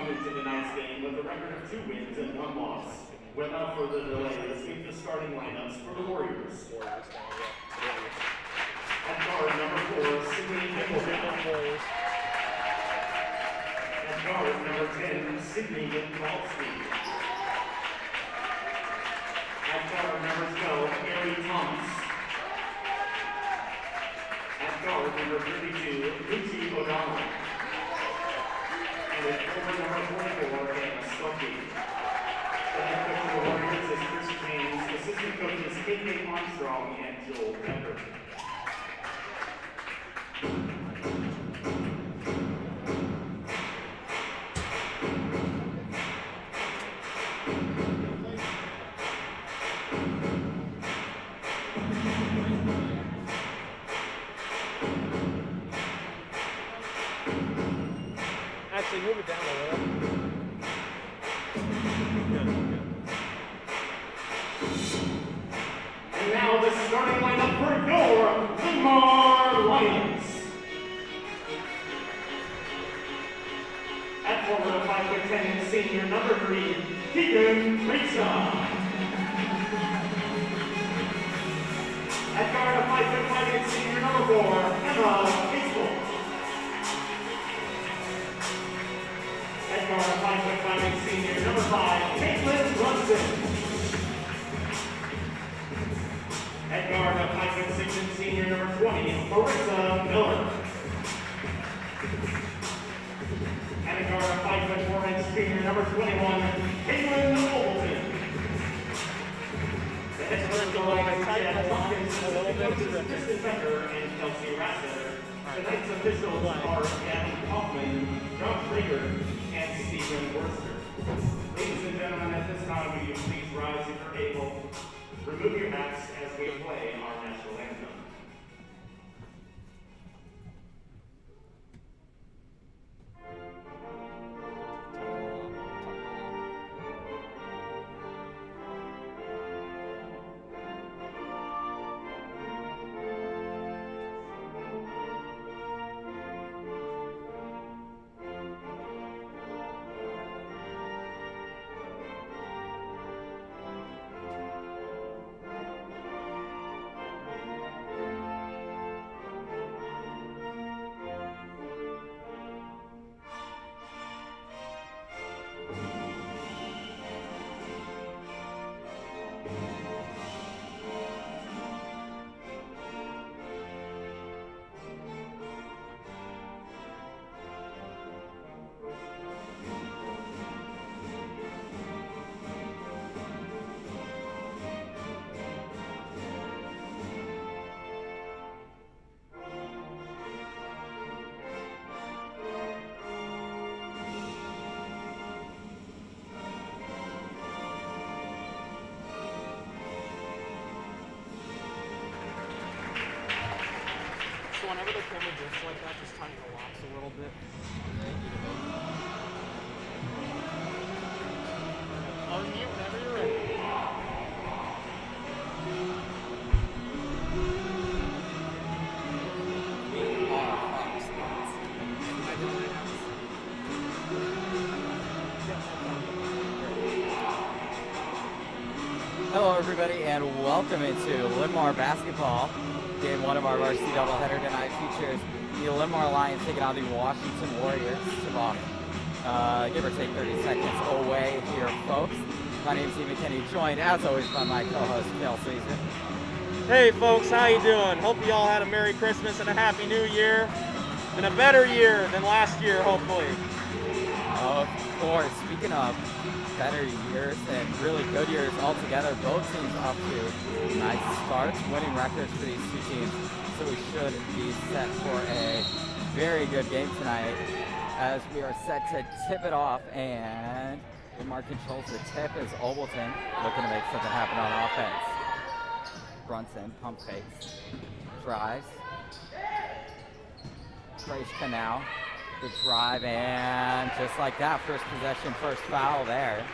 come into tonight's game with a record of 2 wins and 1 loss. Without further delay, let's meet the starting lineups for the Warriors. At guard, number 4, Sydney Nicholson. At guard, number 10, Sydney Kowalski. At guard, number 12, Gary Thomas. At guard, number 32, Lucy O'Donnell. And at forward, number 44, Hannah Stumpy. The head coach of the Warriors is Chris James, assistant coaches K.K. Armstrong and Joel Becker. Actually, move it down a little. And now the starting lineup for your Linn-Mar Lions. At forward, a 5'10" senior number 3, Keegan Reza. At guard, a 5'5" senior number 4, Emma Casel. At guard, a 5'5" senior number 5, Caitlin Brunson. At guard, a 5'6" senior number 20, Marissa Miller. And at guard, a 5'4" senior number 21, Caitlin Overton. The head coach of the Lions, Chad Hawkins, assistant coaches Kristen Becker and Kelsey Rassetter. Tonight's officials are Gavin Kaufman, John Traeger, and Stephen Worcester. Ladies and gentlemen, at this time, will you please rise if you're able? Remove your hats as we play our national anthem. Whenever they pull the disc like that, just tighten the locks a little bit. Unmute whenever you're ready. Hello everybody and welcome into Linn-Mar basketball. Game 1 of our varsity doubleheader tonight features the Linn-Mar Lions taking on the Washington Warriors. Tip-off, give or take 30 seconds away here, folks. My name is Ian McKinney, joined as always by my co-host, Kel Caesar. Hey folks, how you doing? Hope you all had a Merry Christmas and a Happy New Year. And a better year than last year, hopefully. Of course, speaking of better years and really good years altogether, both teams off to nice starts, winning records for these two teams, so we should be set for a very good game tonight as we are set to tip it off, and Linn-Mar controls the tip as Obleton looking to make something happen on offense. Brunson, pump fakes, drives, Krejka now, the drive, and just like that, first possession, first foul there,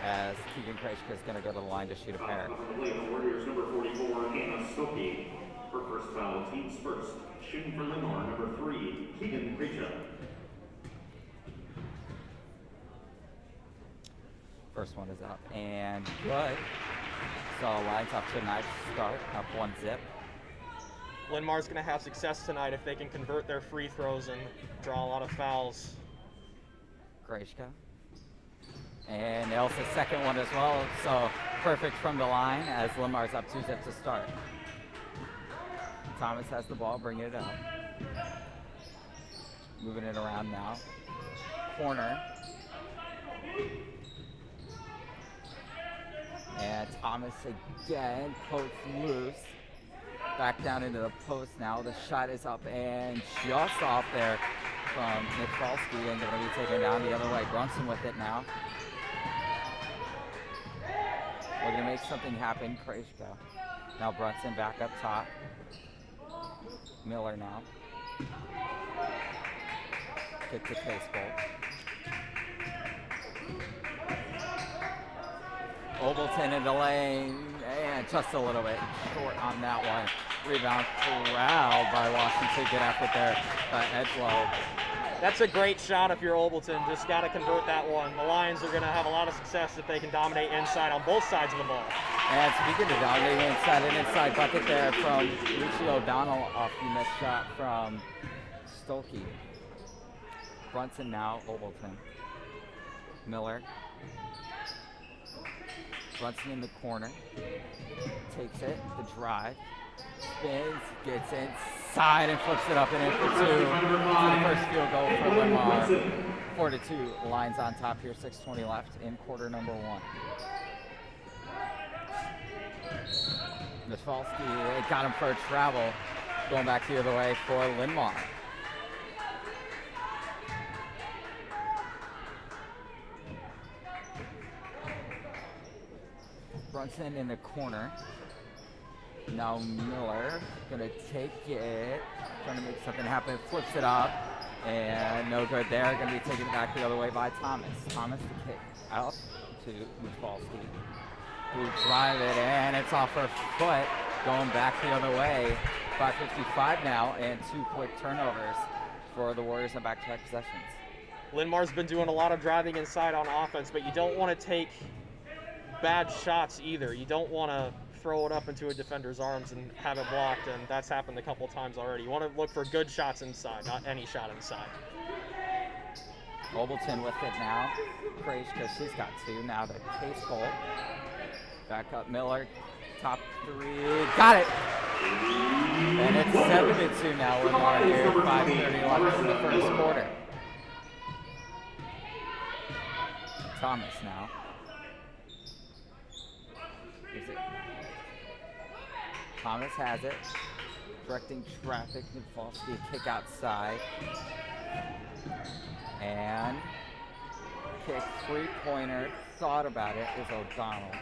as Keegan Krejka is going to go to the line to shoot a pair. The Warriors number 44, Hannah Stumpy. Her first foul, team's first. Shooting for Linn-Mar, number 3, Keegan Krejka. First one is up and good. So Lions off to a nice start, up 1-0. Linn-Mar's going to have success tonight if they can convert their free throws and draw a lot of fouls. Grishka. And Elsa's second one as well, so perfect from the line as Linn-Mar's up 2-0 to start. Thomas has the ball, bringing it up. Moving it around now. Corner. And Thomas again, post loose. Back down into the post now. The shot is up and just off there from Nick Falsky, and going to be taken down the other way. Brunson with it now. We're going to make something happen. Krejka. Now Brunson back up top. Miller now. Kick to Casebolt. Obleton in the lane, and just a little bit short on that one. Rebound corralled by Washington. Good effort there by Edgelow. That's a great shot if you're Obleton. Just got to convert that one. The Lions are going to have a lot of success if they can dominate inside on both sides of the ball. And speaking of dominating inside, an inside bucket there from Richie O'Donnell off the missed shot from Stolke. Brunson now, Obleton. Miller. Brunson in the corner. Takes it, the drive. Spins, gets inside and flips it up and in for two. So the first field goal for Linn-Mar. 4-2, Lions on top here, 6:20 left in quarter number one. Michalski got him for a travel. Going back the other way for Linn-Mar. Brunson in the corner. Now Miller gonna take it, trying to make something happen, flips it up, and no good there. Gonna be taken back the other way by Thomas. Thomas the kick out to Michalski, who drive it, and it's off her foot, going back the other way. 5:55 now, and two quick turnovers for the Warriors on back-to-back possessions. Linn-Mar's been doing a lot of driving inside on offense, but you don't want to take bad shots either. You don't want to throw it up into a defender's arms and have it blocked, and that's happened a couple times already. You want to look for good shots inside, not any shot inside. Obleton with it now. Krejka, she's got two. Now to Casebolt. Back up Miller. Top three. Got it! And it's 7-2 now. Linn-Mar here. 5:30 left in the first quarter. Thomas now. Thomas has it, directing traffic. Michalski kick outside, and kick three-pointer. Thought about it is O'Donnell.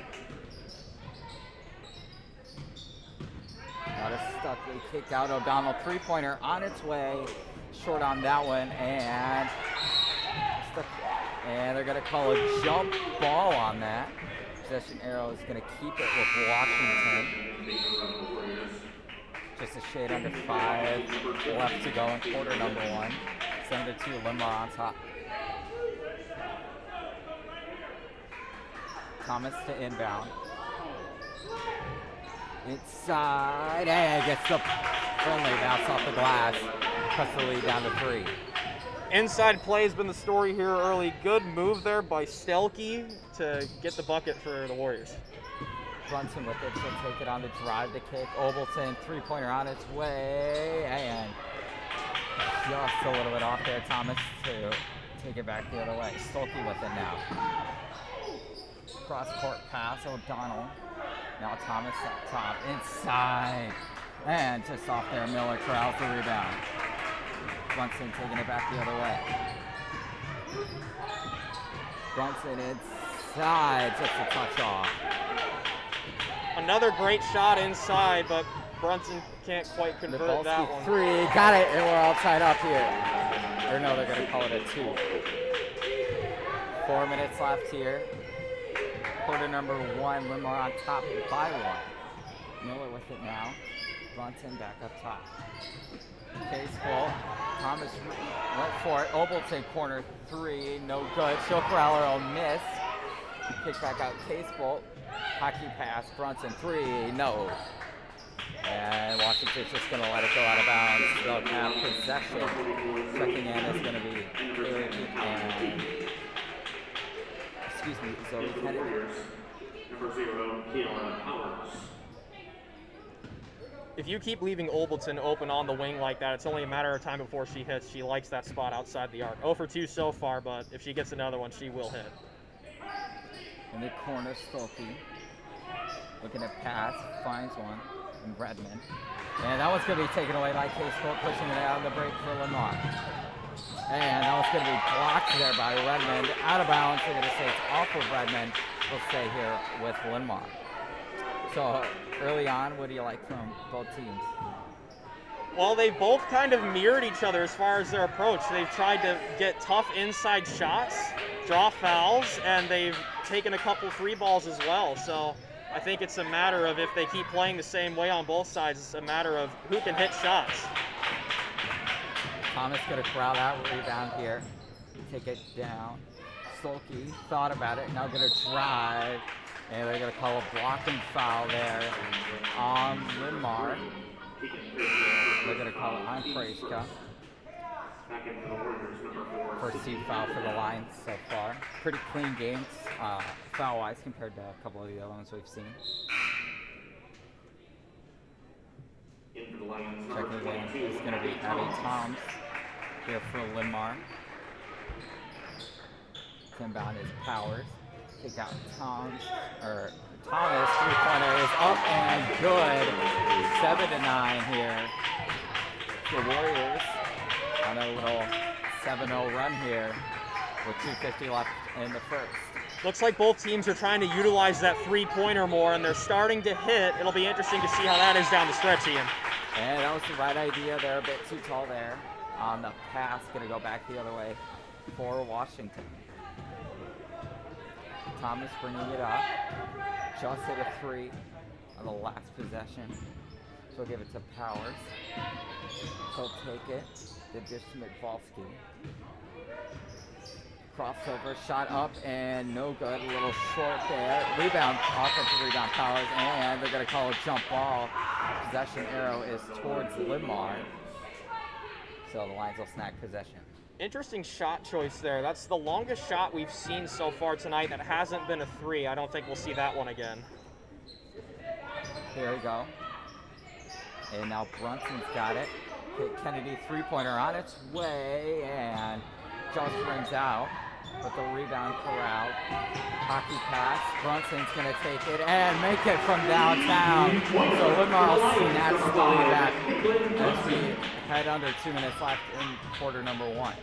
Not a Stuckley kick out. O'Donnell three-pointer on its way, short on that one, and they're going to call a jump ball on that. Possession arrow is going to keep it with Washington. Just a shade under 5 left to go in quarter number one. 7-2, Linn-Mar on top. Thomas to inbound. Inside, and gets the friendly bounce off the glass. Cuts the lead down to 3. Inside play has been the story here early. Good move there by Stelke to get the bucket for the Warriors. Brunson with it, she'll take it on the drive to kick. Obleton, three-pointer on its way, and just a little bit off there. Thomas to take it back the other way. Stolke with it now. Cross-court pass, O'Donnell. Now Thomas up top, inside, and just off there, Miller corrals the rebound. Brunson taking it back the other way. Brunson inside, just a touch off. Another great shot inside, but Brunson can't quite convert that one. Three, got it, and we're all tied up here. Or no, they're going to call it a 2. 4 minutes left here. Quarter number one, Linn-Mar on top by 1. Miller with it now. Brunson back up top. Case full. Thomas went for it. Obleton corner 3, no good. She'll corral her own miss. Kick back out, Casebolt. Hockey pass, Brunson, 3, no. And Washington's just going to let it go out of bounds. They'll have possession. Checking in is going to be Haley and, excuse me, Zoe Kennedy. Number 0, Keelan Powers. If you keep leaving Olbleton open on the wing like that, it's only a matter of time before she hits. She likes that spot outside the arc. 0 for 2 so far, but if she gets another one, she will hit. In the corner, Stolke. Looking at pass, finds one. And Redmond. And that one's going to be taken away by Casebolt, pushing it out of the break for Linn-Mar. And that one's going to be blocked there by Redmond. Out of bounds. They're going to say it's off of Redmond. We'll stay here with Linn-Mar. So early on, what do you like from both teams? Well, they both kind of mirrored each other as far as their approach. They've tried to get tough inside shots, draw fouls, and they've taken a couple free balls as well. So I think it's a matter of, if they keep playing the same way on both sides, it's a matter of who can hit shots. Thomas going to corral that rebound here. Take it down. Stolke thought about it, now going to drive. And they're going to call a blocking foul there on Linn-Mar. They're going to call it on Freyska. First team foul for the Lions so far. Pretty clean games, foul-wise, compared to a couple of the other ones we've seen. Checking in is going to be Abby Toms here for Linn-Mar. Inbound is Powers. Kick out Thomas, 3-pointer is up and good. 7-9 here. The Warriors on a little 7-0 run here with 2:50 left in the first. Looks like both teams are trying to utilize that 3-pointer more, and they're starting to hit. It'll be interesting to see how that is down the stretch, Ian. And that was the right idea. They're a bit too tall there on the pass. Going to go back the other way for Washington. Thomas bringing it up. Just hit a 3 on the last possession. So we'll give it to Powers. He'll take it. The dish to Midvalsky. Crossover, shot up and no good. A little short there. Rebound, offensive rebound, Powers, and they're going to call a jump ball. Possession arrow is towards Linn-Mar. So the Lions will snag possession. Interesting shot choice there. That's the longest shot we've seen so far tonight that hasn't been a 3. I don't think we'll see that one again. Here we go. And now Brunson's got it. Hit Kennedy 3-pointer on its way and just rims out. But the rebound corralled. Hockey pass. Brunson's going to take it and make it from downtown. So Linn-Mar will snatch the lead back as we head under 2 minutes left in quarter number 1.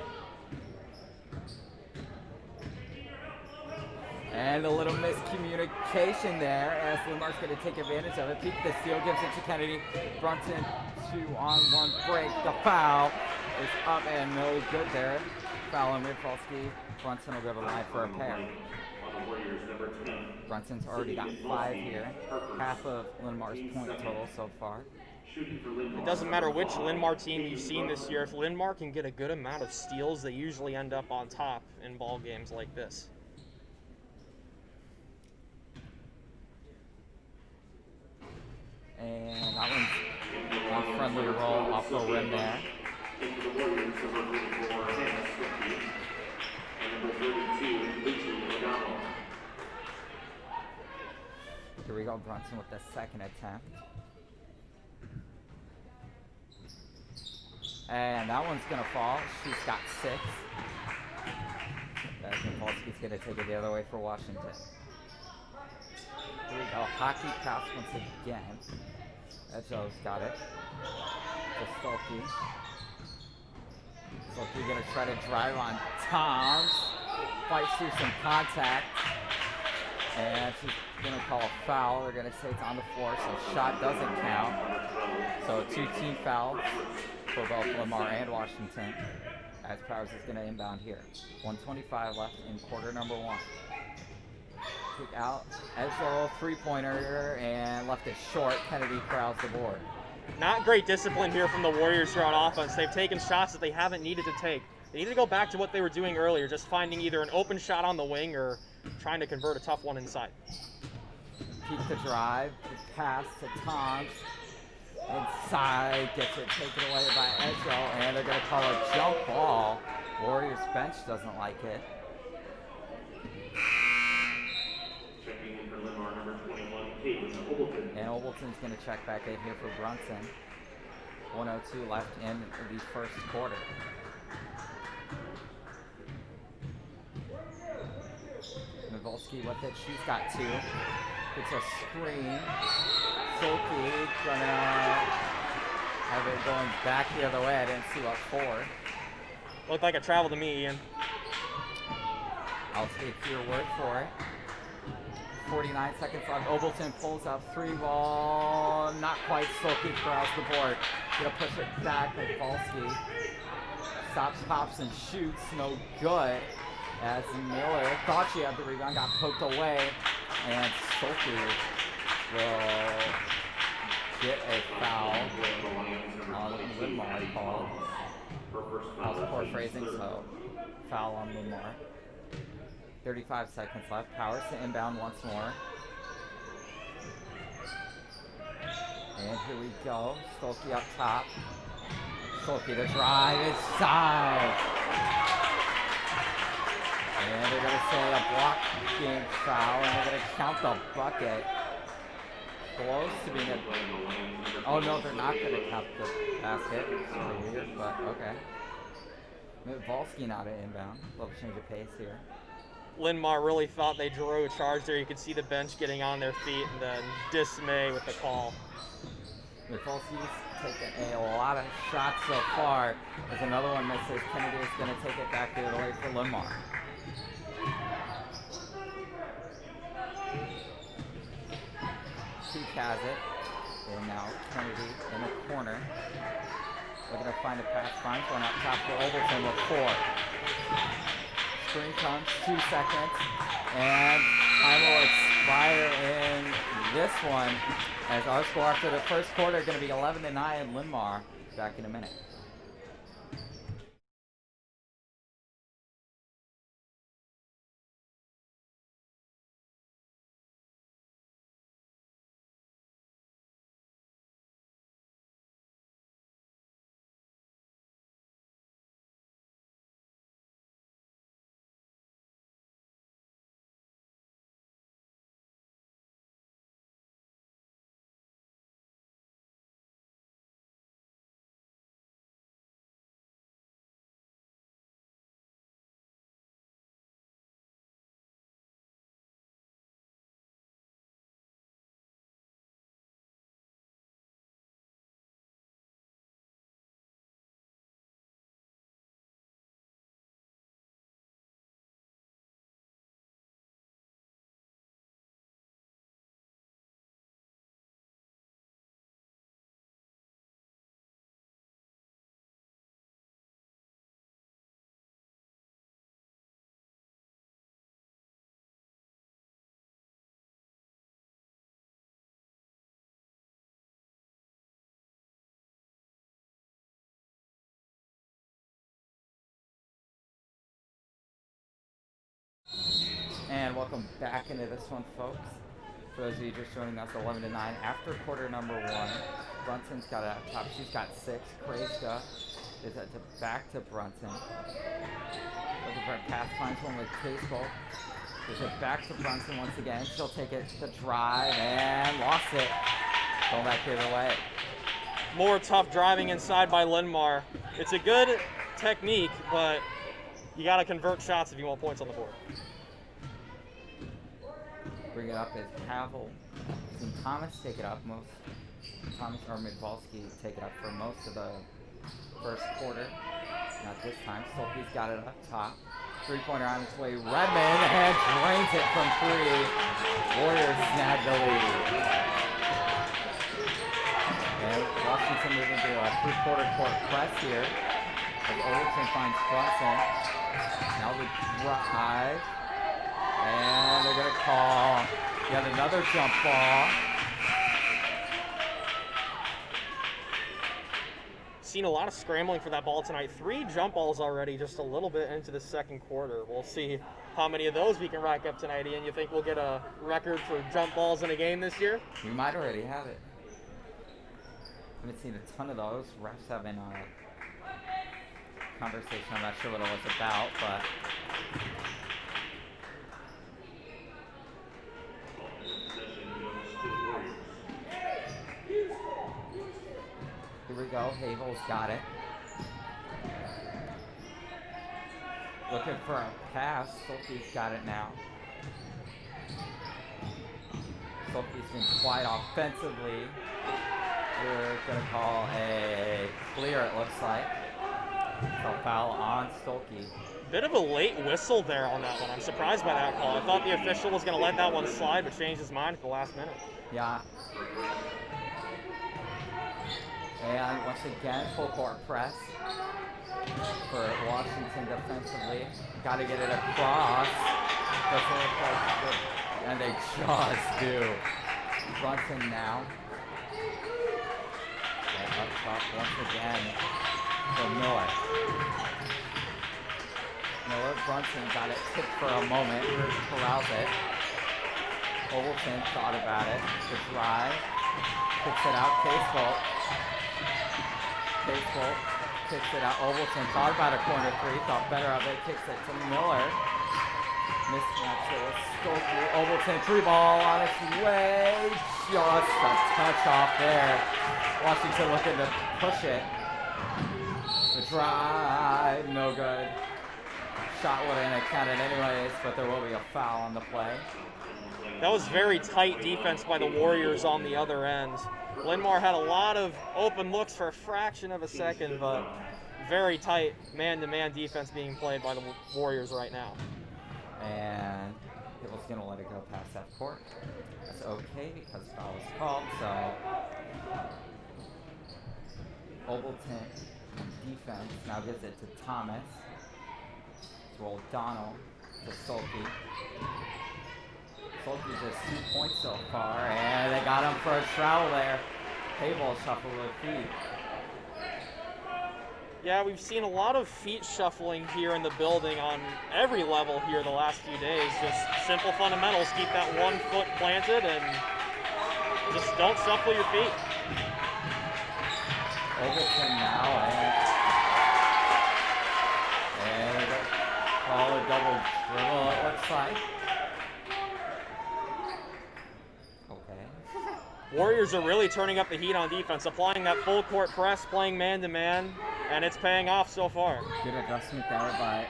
And a little miscommunication there as Linn-Mar's going to take advantage of it. Peek the steal, gives it to Kennedy. Brunson 2-on-1 break. The foul is up and no good there. Foul on Midvalsky. Brunson will go to the line for a pair. Brunson's already got 5 here. Half of Linn-Mar's point total so far. It doesn't matter which Linn-Mar team you've seen this year. If Linn-Mar can get a good amount of steals, they usually end up on top in ball games like this. And that one's a friendly roll off the rim there. Here we go, Brunson with the second attempt. And that one's going to fall. She's got 6. Midvalsky's going to take it the other way for Washington. Here we go, hockey pass once again. Edjo's got it. To Stolke. Stolke going to try to drive on Toms. Fights through some contact. And she's going to call a foul. They're going to say it's on the floor, so shot doesn't count. So 2 team fouls for both Linn-Mar and Washington, as Powers is going to inbound here. 1:25 left in quarter number 1. Kick out, Edjo 3-pointer and left it short. Kennedy corrals the board. Not great discipline here from the Warriors here on offense. They've taken shots that they haven't needed to take. They need to go back to what they were doing earlier, just finding either an open shot on the wing or trying to convert a tough one inside. Peak the drive, the pass to Toms. Inside, gets it taken away by Edgel, and they're going to call a jump ball. Warriors bench doesn't like it. Checking in for Linn-Mar, number 21, Caitlin Obleton. And Obleton's going to check back in here for Brunson. 1:02 left in the first quarter. Mivolsky with it. She's got two. It's a screen. Sophie gonna have it going back the other way. I didn't see what for. Looked like a travel to me, Ian. I'll take your word for it. 49 seconds left. Obleton pulls up three ball. Not quite. Sophie corrals the board. Gonna push it back. Mivolsky stops, pops, and shoots. No good. As Miller thought she had the rebound, got poked away, and Sophie will get a foul on Linn-Mar called. That was poor phrasing, so foul on Linn-Mar. 35 seconds left. Powers to inbound once more. And here we go. Stolke up top. Stolke to drive inside. And they're going to say a blocking foul, and they're going to count the bucket. Close to being a... Oh, no, they're not going to count the basket. It's really weird, but okay. Mivolsky not at inbound. Little change of pace here. Linn-Mar really thought they drew a charge there. You could see the bench getting on their feet and then dismay with the call. Mivolsky's taken a lot of shots so far. As another one misses, Kennedy is going to take it back the other way for Linn-Mar. Peak has it, and now Kennedy in the corner. They're going to find a pass, finds one up top for Obleton with 4. Screen comes, 2 seconds, and time will expire in this one, as our score after the first quarter is going to be 11-9 Linn-Mar. Back in a minute. And welcome back into this one, folks. For those of you just joining us, 11-9 after quarter number 1. Brunson's got it up top. She's got 6. Krejka is at the back to Brunson. Looking for a pass, finds one with Casebolt. Gives it back to Brunson once again. She'll take it to drive and lost it. Going back the other way. More tough driving inside by Linn-Mar. It's a good technique, but you got to convert shots if you want points on the board. Bring it up as Pavel and Thomas take it up. Thomas or Mivolsky take it up for most of the first quarter. Not this time. Stolke's got it up top. 3-pointer on its way. Redmond and drains it from 3. Warriors snag the lead. And Washington moving to a 3-quarter court press here. As Overton finds Brunson. Now the drive. And they're going to call yet another jump ball. seen a lot of scrambling for that ball tonight. 3 jump balls already, just a little bit into the second quarter. We'll see how many of those we can rack up tonight, Ian. You think we'll get a record for jump balls in a game this year? We might already have it. Haven't seen a ton of those. Refs having a conversation. I'm not sure what it was about, but here we go. Havel's got it. Looking for a pass. Sulky's got it now. Sulky's been quiet offensively. We're going to call a clear, it looks like. So foul on Stolke. Bit of a late whistle there on that one. I'm surprised by that call. I thought the official was going to let that one slide, but changed his mind at the last minute. Yeah. And once again, full court press for Washington defensively. Got to get it across. Doesn't look like good. And they just do. Brunson now. And up top once again for Miller. Miller, Brunson got it tipped for a moment. Corrals it. Overton thought about it. The drive. Kicks it out. Casebolt. Casebolt kicks it out. Overton thought about a corner 3. Thought better of it. Kicks it to Miller. Mismatch it with Stokely. Overton 3 ball on its way. Just a touch off there. Washington looking to push it. The drive, no good. Shot wouldn't have counted anyways, but there will be a foul on the play. That was very tight defense by the Warriors on the other end. Linn-Mar had a lot of open looks for a fraction of a second, but very tight man-to-man defense being played by the Warriors right now. And it was going to let it go past half court. That's okay because foul was called, so Obleton defense now gives it to Thomas. To O'Donnell, to Sulky. Sulky just 2 points so far, and they got him for a travel there. Table shuffle with feet. Yeah, we've seen a lot of feet shuffling here in the building on every level here the last few days. Just simple fundamentals. Keep that 1 foot planted and just don't shuffle your feet. Overton now, and call a double dribble, it looks like. Okay. Warriors are really turning up the heat on defense, applying that full court press, playing man-to-man, and it's paying off so far. Good adjustment there by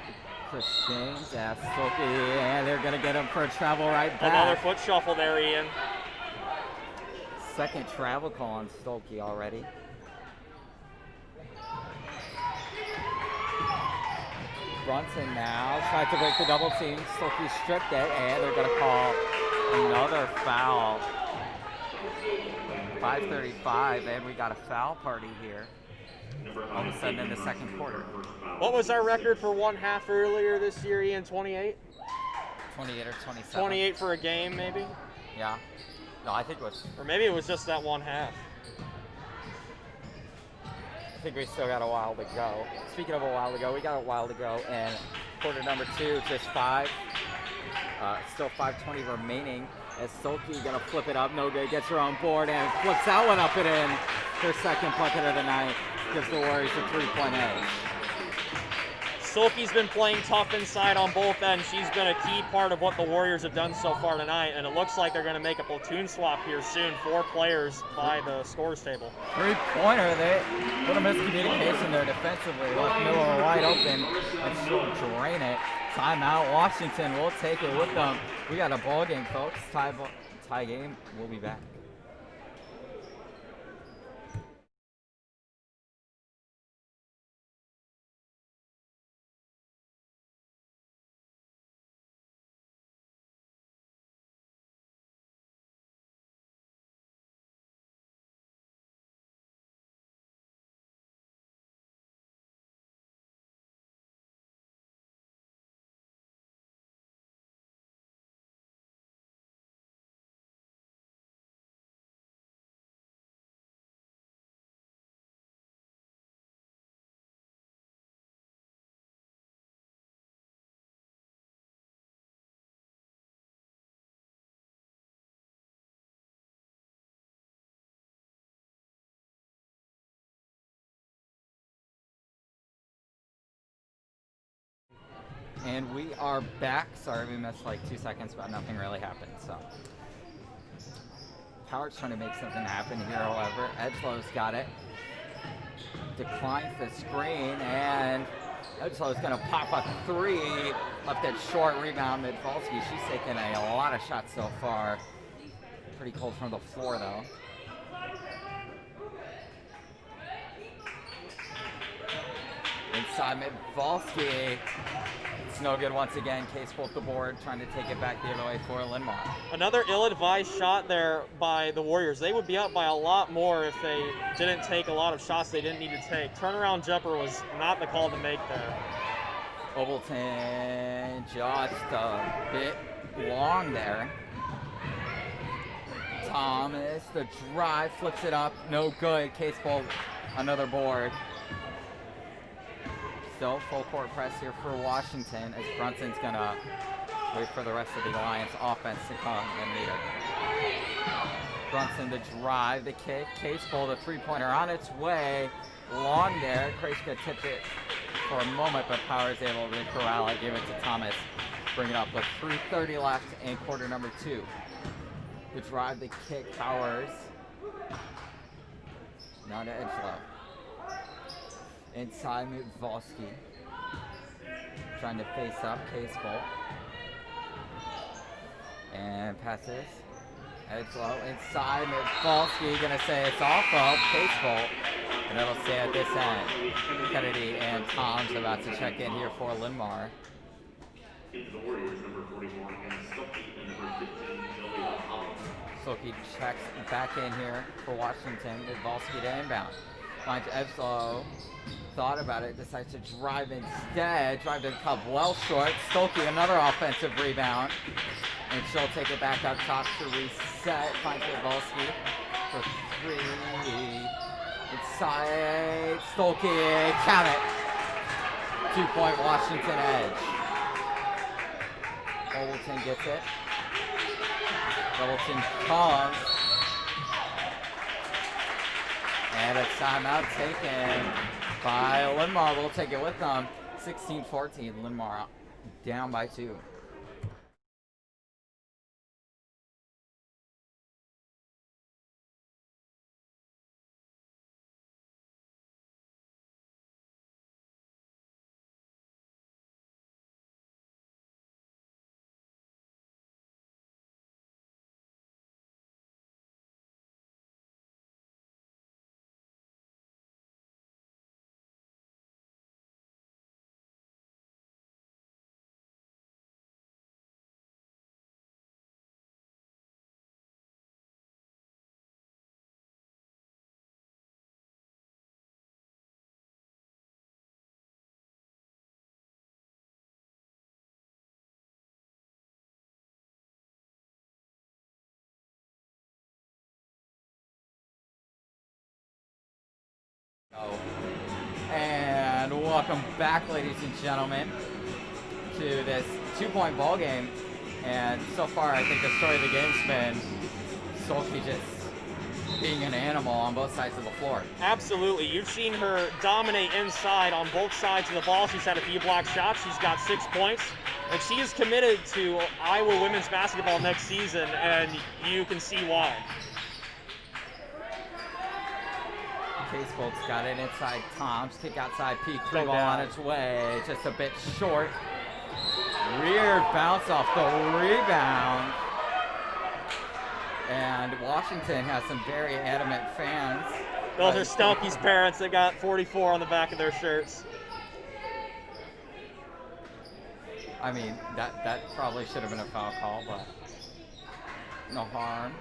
Chris James. And they're going to get him for a travel right back. Another foot shuffle there, Ian. Second travel call on Stolke already. Brunson now tried to break the double team. Stolke stripped it, and they're going to call another foul. 5:35, and we got a foul party here. All of a sudden in the second quarter. What was our record for 1 half earlier this year, Ian? 28? 28 or 27. 28 for a game, maybe? Yeah. No, I think it was. Or maybe it was just that 1 half. I think we still got a while to go. Speaking of a while to go, we got a while to go, and quarter number 2, just 5. Still 5:20 remaining. As Stolke gonna flip it up, no good, gets her on board and flips that one up and in. Her second bucket of the night gives the Warriors a 3-point edge. Stolke's been playing tough inside on both ends. She's been a key part of what the Warriors have done so far tonight, and it looks like they're going to make a platoon swap here soon. 4 players by the scores table. 3-pointer, they little miscommunication there defensively. Left Miller wide open, and she'll drain it. Timeout, Washington will take it with them. We got a ball game, folks. Tie game. We'll be back. And we are back. Sorry, we missed like 2 seconds, but nothing really happened. So Power's trying to make something happen here, however. Edgelow's got it. Declines the screen, and Edgelow's going to pop a 3. Left it short, rebound, Midvolsky. She's taken a lot of shots so far. Pretty cold from the floor, though. Inside Midvolsky. It's no good once again. Case pulled the board, trying to take it back the other way for Linn-Mar. Another ill-advised shot there by the Warriors. They would be up by a lot more if they didn't take a lot of shots they didn't need to take. Turnaround jumper was not the call to make there. Obleton just a bit long there. Thomas, the drive, flips it up, no good. Case pulled another board. Still full court press here for Washington as Brunson's gonna wait for the rest of the Alliance offense to come and meet her. Brunson the drive, the kick, Case pulled a 3-pointer on its way. Long there, Krejcka tipped it for a moment, but Power's able to corral it, give it to Thomas, bring it up with 3:30 left in quarter number 2. The drive, the kick, Powers. Now to Edgelow. Inside Midvolsky. Trying to face up Casebolt. And passes. Edgelow inside Midvolsky. Gonna say it's off of Casebolt. And it'll stay at this end. Kennedy and Tom's about to check in here for Linn-Mar. Into the Warriors, number 41, and Stuckey, number 15, Julia Holland. Silky checks back in here for Washington. Midvolsky to inbound. Finds Edgelow. Thought about it, decides to drive instead. Drive to the cup well short. Stolke, another offensive rebound. And she'll take it back up top to reset. Finds Midvolsky for 3. Inside. Stolke, count it. 2-point Washington edge. Obleton gets it. Obleton comes. And a timeout taken by Linn-Mar. Will take it with them. 16-14. Linn-Mar down by 2. And welcome back, ladies and gentlemen, to this 2-point ball game. And so far, I think the story of the game's been Stolke just being an animal on both sides of the floor. Absolutely. You've seen her dominate inside on both sides of the ball. She's had a few block shots. She's got 6 points. And she is committed to Iowa women's basketball next season, and you can see why. Casebolt's got it inside Tom's. Kick outside Peak. 3 ball on its way. Just a bit short. Weird bounce off the rebound. And Washington has some very adamant fans. Those are Stelke's parents that got 44 on the back of their shirts. I mean, that probably should have been a foul call, but no harm.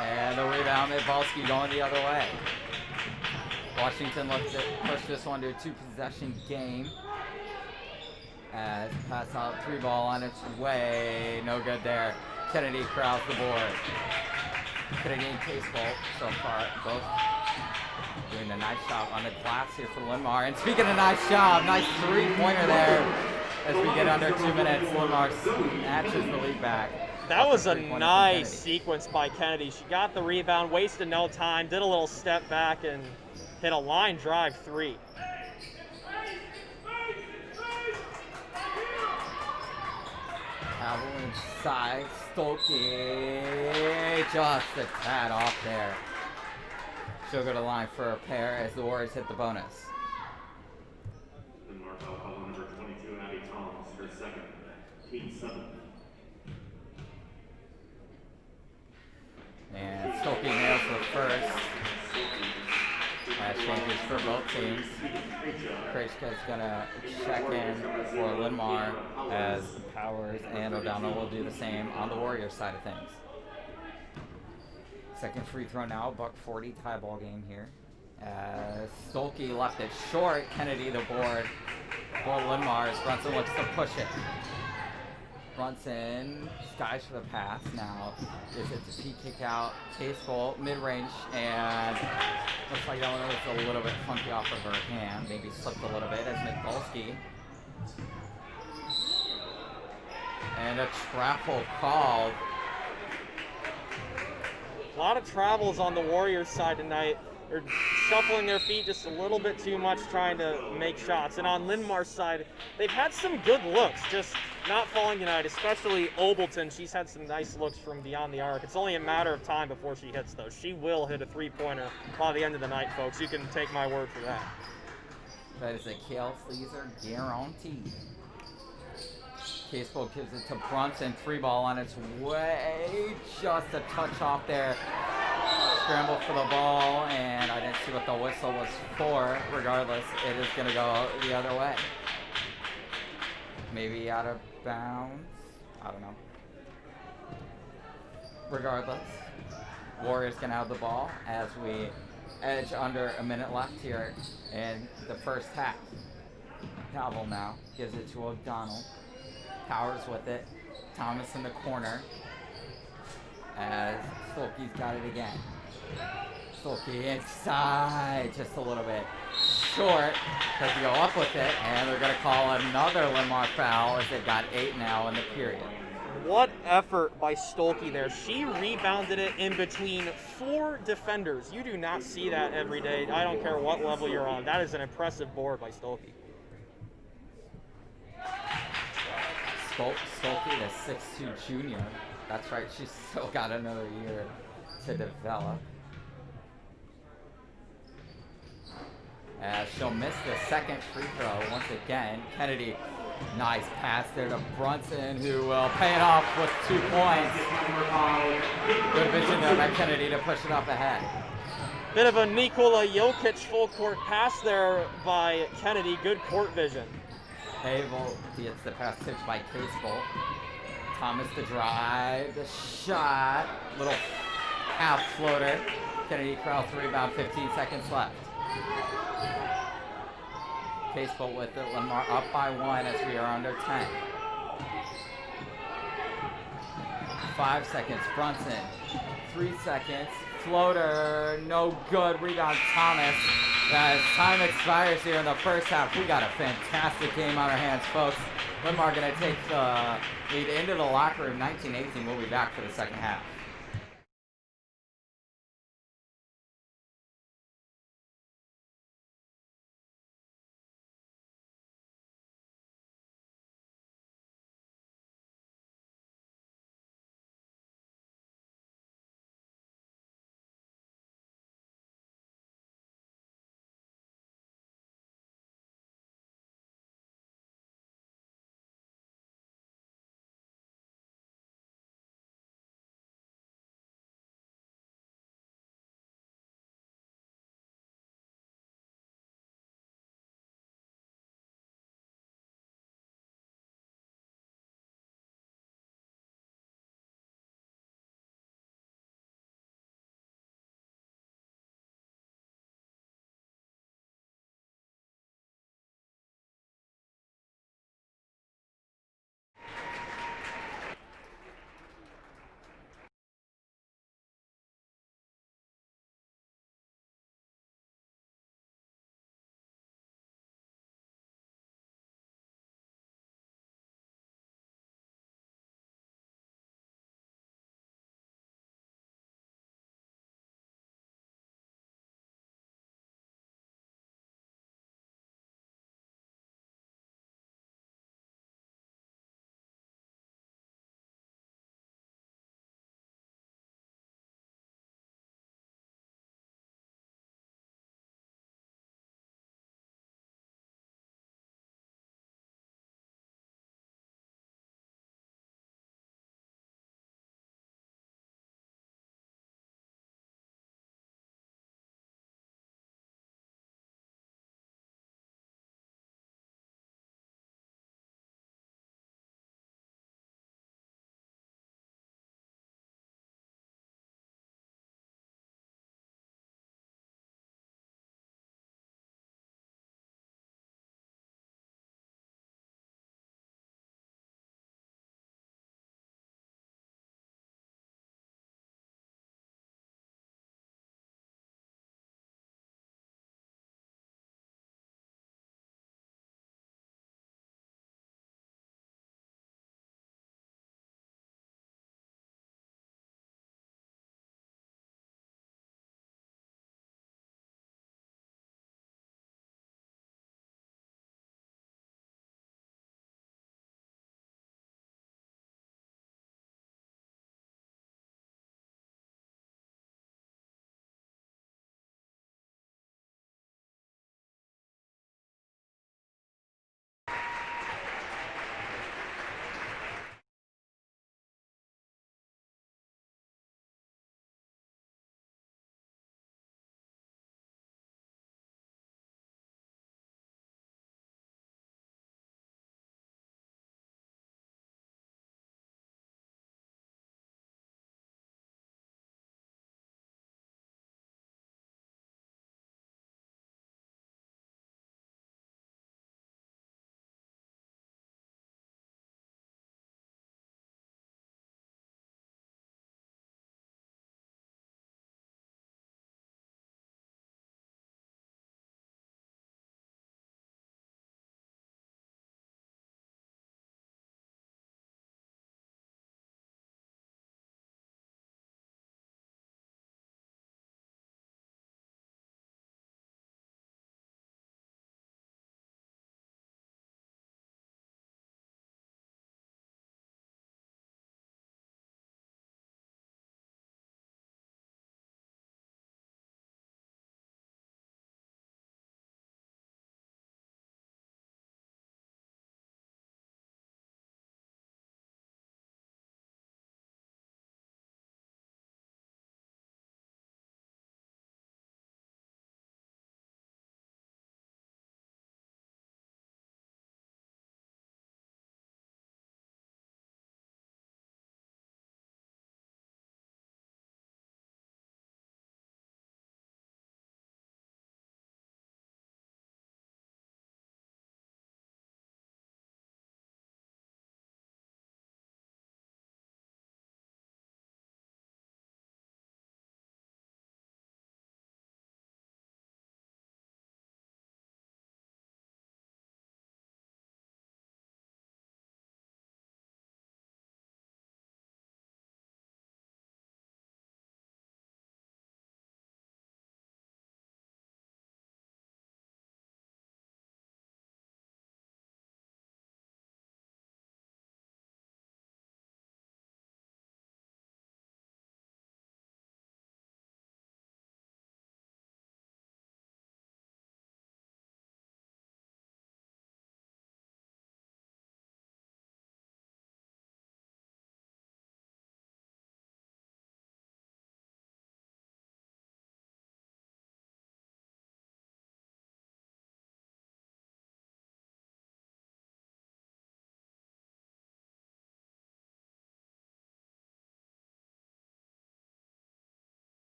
And the rebound, Midvolsky going the other way. Washington looks to push this one to a 2-possession game. As pass out 3 ball on its way. No good there. Kennedy corrals the board. Kennedy and Casebolt so far both doing a nice job on the glass here for Linn-Mar. And speaking of nice job, nice 3-pointer there. As we get under 2 minutes, Linn-Mar snatches the lead back. That was a nice sequence by Kennedy. She got the rebound, wasted no time, did a little step back, and hit a line drive 3. inside. Stolke just a tad off there. She'll go to the line for a pair as the Warriors hit the bonus. Linn-Mar foul call number 22, Abby Toms, her second, team 7. And Stolke nails the first. Changes for both teams. Krejka's gonna check in for Linn-Mar as Powers and O'Donnell will do the same on the Warriors side of things. Second free throw now, $1:40 tie ball game here. As Stolke left it short, Kennedy the board for Linn-Mar as Brunson looks to push it. Brunson skies for the pass now. Is it the P kick out? Tasteful mid-range and looks like that one was a little bit funky off of her hand. Maybe slipped a little bit as Mikulski. And a travel called. A lot of travels on the Warriors side tonight. They're shuffling their feet just a little bit too much trying to make shots. And on Linn-Mar's side, they've had some good looks, just not falling tonight, especially Obleton. She's had some nice looks from beyond the arc. It's only a matter of time before she hits those. She will hit a three-pointer by the end of the night, folks. You can take my word for that. That is a Kale Fleaser guarantee. Casebolt gives it to Brunson. 3-ball on its way. Just a touch off there. Scramble for the ball, and I didn't see what the whistle was for. Regardless, it is going to go the other way. Maybe out of bounds. I don't know. Regardless, Warriors going to have the ball as we edge under a minute left here in the first half. Cavill now gives it to O'Donnell. Powers with it. Thomas in the corner as Stolke's got it again. Stolke inside just a little bit short. Has to go up with it, and they're going to call another Linn-Mar foul as they've got 8 now in the period. What effort by Stolke there. She rebounded it in between 4 defenders. You do not see that every day. I don't care what level you're on. That is an impressive board by Stolke. Stolke, the 6'2 junior. That's right, she's still got another year to develop. As she'll miss the second free throw once again. Kennedy, nice pass there to Brunson, who will pay it off with 2 points. Good vision there by Kennedy to push it up ahead. Bit of a Nikola Jokic full court pass there by Kennedy. Good court vision. Havel gets the pass tipped by Casebolt. Thomas the drive, the shot, little half floater. Kennedy Krause rebound, 15 seconds left. Casebolt with it, Linn-Mar up by 1 as we are under 10. 5 seconds, Brunson, 3 seconds, floater, no good, rebound Thomas. As time expires here in the first half, we got a fantastic game on our hands, folks. Linn-Mar going to take the lead into the locker room, 19-18. We'll be back for the second half.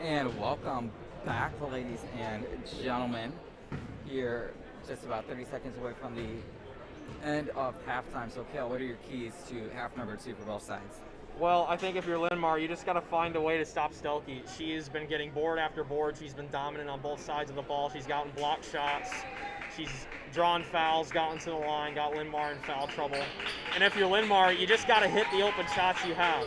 And welcome back, ladies and gentlemen. Here, just about 30 seconds away from the end of halftime. So, Kale, what are your keys to half number 2 for both sides? Well, I think if you're Linn-Mar, you just got to find a way to stop Stelke. She has been getting board after board. She's been dominant on both sides of the ball. She's gotten blocked shots. She's drawn fouls, gotten to the line, got Linn-Mar in foul trouble. And if you're Linn-Mar, you just got to hit the open shots you have.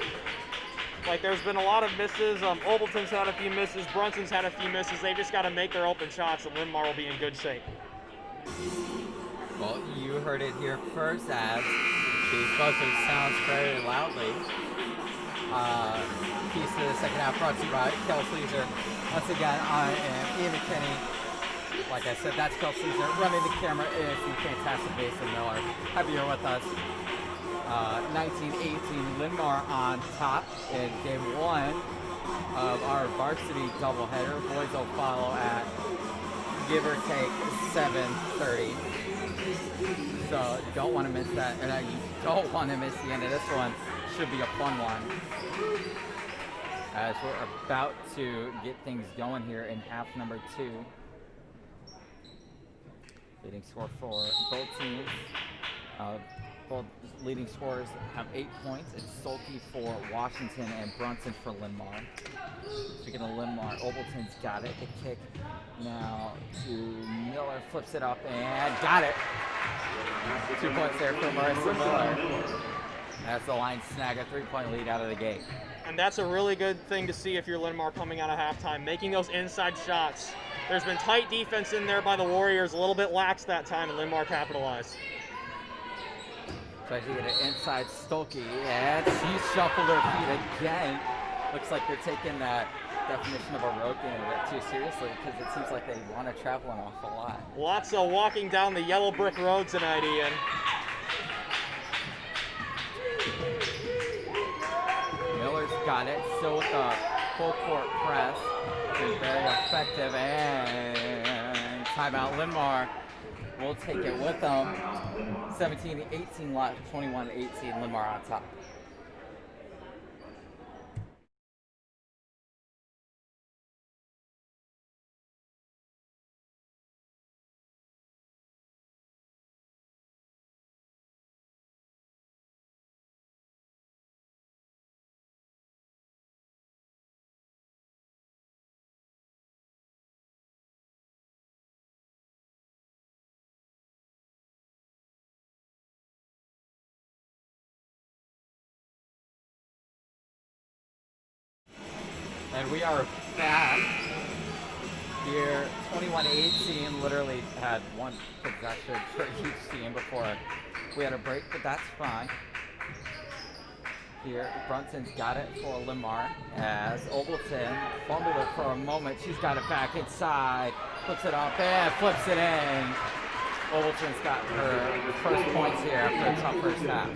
Like, there's been a lot of misses. Obleton's had a few misses. Brunson's had a few misses. They just got to make their open shots, and Linn-Mar will be in good shape. Well, you heard it here first as the buzzer sounds very loudly. Piece of the second half brought to you by Kel Sleezer. Once again, I am Ian McKinney. Like I said, that's Kel Sleezer. Running the camera is the fantastic Mason Miller. Happy you're with us. 19-18, Linn-Mar on top in game 1 of our varsity doubleheader. Boys will follow at give or take 7:30. So you don't want to miss that, and you don't want to miss the end of this one. Should be a fun one. As we're about to get things going here in half number 2. Leading score for both teams. Both leading scorers have 8 points. It's Stolke for Washington and Brunson for Linn-Mar. Speaking of Linn-Mar, Obleton's got it. The kick now to Miller, flips it up and got it. 2 points there for Marissa Miller. That's the line snag a 3-point lead out of the gate. And that's a really good thing to see if you're Linn-Mar coming out of halftime, making those inside shots. There's been tight defense in there by the Warriors, a little bit lax that time, and Linn-Mar capitalized. Tries to get it inside Stolke, and she shuffled her feet again. Looks like they're taking that definition of a road game a bit too seriously, because it seems like they want to travel an awful lot. Lots of walking down the yellow brick road tonight, Ian. Miller's got it, still with the full court press. Been very effective, and timeout. Linn-Mar will take it with them. 17-18 left, 21-18, Linn-Mar on top. And we are back here. 21-18, literally had one possession for each team before we had a break, but that's fine. Here, Brunson's got it for Linn-Mar as Obleton fumbled it for a moment. She's got it back inside, puts it up and flips it in. Obleton's got her first points here after a tough first half.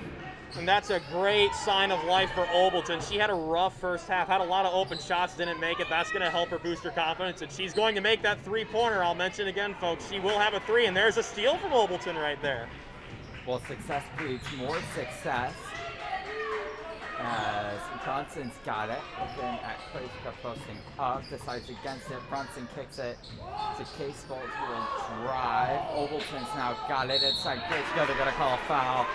And that's a great sign of life for Obleton. She had a rough first half, had a lot of open shots, didn't make it. That's going to help her boost her confidence, and she's going to make that three-pointer. I'll mention again, folks, she will have a 3, and there's a steal from Obleton right there. Well, success breeds more success. As Brunson's got it, looking at Krejcika posting up, decides against it. Brunson kicks it to Casebolt, who will drive. Obleton's now got it inside Krejcika. They're going to call a foul